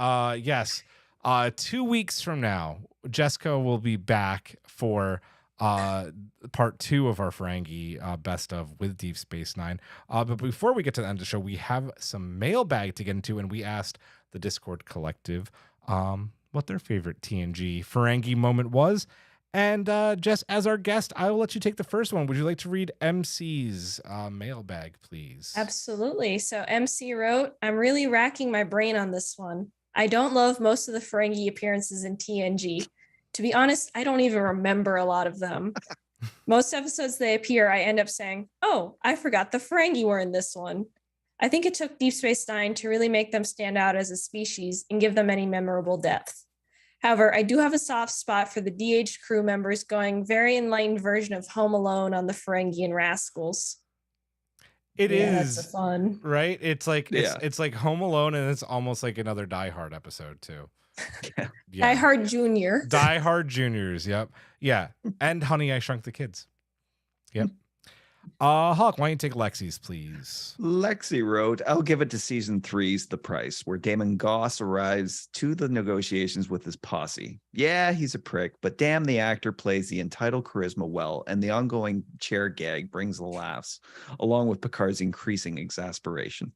Yes. 2 weeks from now, Jessko will be back for part 2 of our Ferengi best of with Deep Space Nine. But before we get to the end of the show, we have some mailbag to get into, and we asked the Discord collective what their favorite TNG Ferengi moment was. And Jess, as our guest, I will let you take the first one. Would you like to read MC's mailbag, please? Absolutely. So MC wrote, I'm really racking my brain on this one. I don't love most of the Ferengi appearances in TNG. To be honest, I don't even remember a lot of them. Most episodes they appear, I end up saying, oh, I forgot the Ferengi were in this one. I think it took Deep Space Nine to really make them stand out as a species and give them any memorable depth. However, I do have a soft spot for the DH crew members going very enlightened version of Home Alone on the Ferengi and Rascals. It is that's fun, right? It's like it's like Home Alone, and it's almost like another Die Hard episode too. Die Hard Junior. Die Hard Juniors. Yep. Yeah. And Honey, I Shrunk the Kids. Yep. Hawk, why don't you take Lexi's, please? Lexi wrote, I'll give it to season 3's The Price, where Damon Goss arrives to the negotiations with his posse. Yeah, he's a prick, but damn, the actor plays the entitled charisma well, and the ongoing chair gag brings the laughs, along with Picard's increasing exasperation.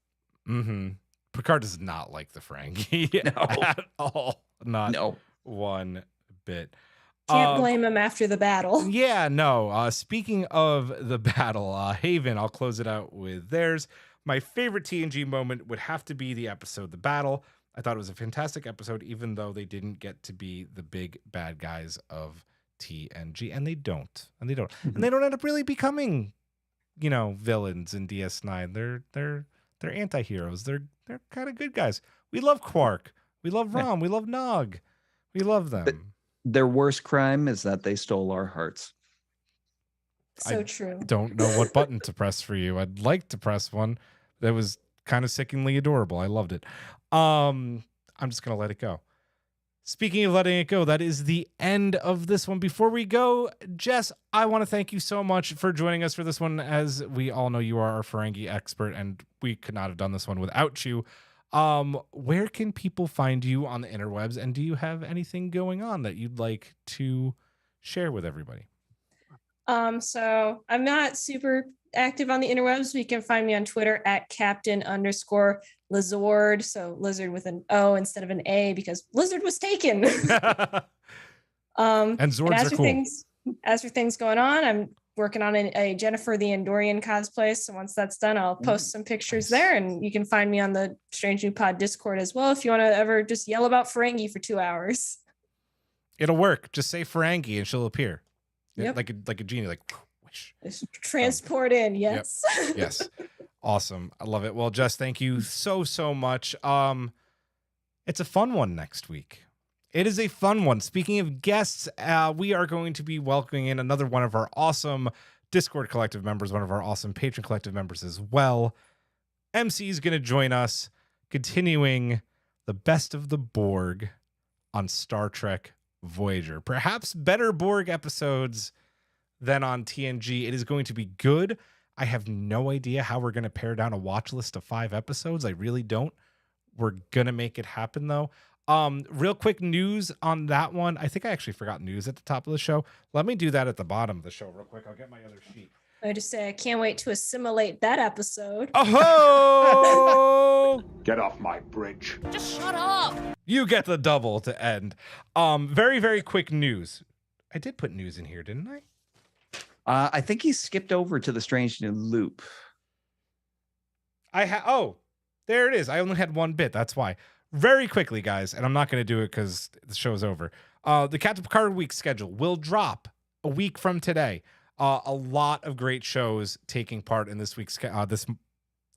Mm-hmm. Picard does not like the Ferengi at all. Not one bit. Can't blame him after the battle. Yeah, no. Speaking of the battle, Haven, I'll close it out with theirs. My favorite TNG moment would have to be the episode The Battle. I thought it was a fantastic episode, even though they didn't get to be the big bad guys of TNG. And they don't. And they don't end up really becoming, villains in DS9. They're anti-heroes. They're kind of good guys. We love Quark. We love Rom. We love Nog. We love them. Their worst crime is that they stole our hearts. So true. Don't know what button to press for you. I'd like to press one that was kind of sickeningly adorable. I loved it. I'm just going to let it go. Speaking of letting it go, that is the end of this one. Before we go, Jess, I want to thank you so much for joining us for this one. As we all know, you are our Ferengi expert, and we could not have done this one without you. Where can people find you on the interwebs, and do you have anything going on that you'd like to share with everybody? So I'm not super active on the interwebs. You can find me on Twitter at Captain_Lizard. So lizard with an O instead of an A because lizard was taken. And Zords are cool. As for things going on, I'm working on a Jennifer the Andorian cosplay. So once that's done, I'll post some pictures there, and you can find me on the Strange New Pod Discord as well if you want to ever just yell about Ferengi for 2 hours. It'll work. Just say Ferengi and she'll appear. Yep. Like a genie, like whoosh. Just transport in, yes. Yep. Yes. Awesome. I love it. Well, Jess, thank you so much. It's a fun one next week. It is a fun one. Speaking of guests, we are going to be welcoming in another one of our awesome Discord collective members, one of our awesome Patreon collective members as well. MC is going to join us, continuing the best of the Borg on Star Trek Voyager. Perhaps better Borg episodes than on TNG. It is going to be good. I have no idea how we're going to pare down a watch list of 5 episodes. I really don't. We're going to make it happen, though. Real quick news on that one. I think I actually forgot news at the top of the show. Let me do that at the bottom of the show real quick. I'll get my other sheet. I just say I can't wait to assimilate that episode. Oh! Get off my bridge. Just shut up. You get the double to end. Very, very quick news. I did put news in here, didn't I? I think he skipped over to the Strange New Loop. There it is. I only had one bit. That's why. Very quickly, guys, and I'm not going to do it because the show's over. The Captain Picard week schedule will drop a week from today. A lot of great shows taking part in this week's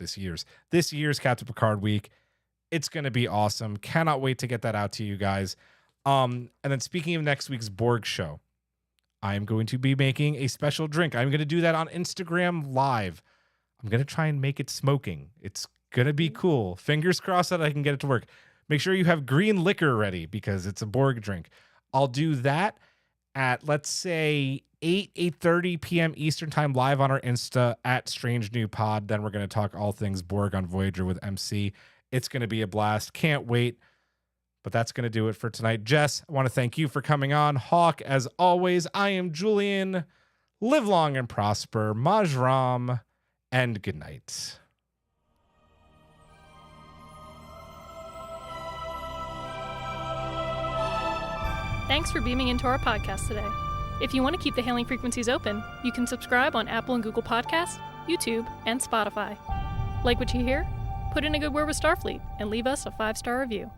this year's Captain Picard week. It's going to be awesome. Cannot wait to get that out to you guys. And then speaking of next week's Borg show, I am going to be making a special drink. I'm going to do that on Instagram Live. I'm going to try and make it smoking. It's going to be cool. Fingers crossed that I can get it to work. Make sure you have green liquor ready because it's a Borg drink. I'll do that at, let's say, 8:30 p.m. Eastern time live on our Insta at Strange New Pod. Then we're going to talk all things Borg on Voyager with MC. It's going to be a blast. Can't wait. But that's going to do it for tonight. Jess, I want to thank you for coming on. Hawk, as always, I am Julian. Live long and prosper. Majram, and good night. Thanks for beaming into our podcast today. If you want to keep the hailing frequencies open, you can subscribe on Apple and Google Podcasts, YouTube, and Spotify. Like what you hear? Put in a good word with Starfleet and leave us a 5-star review.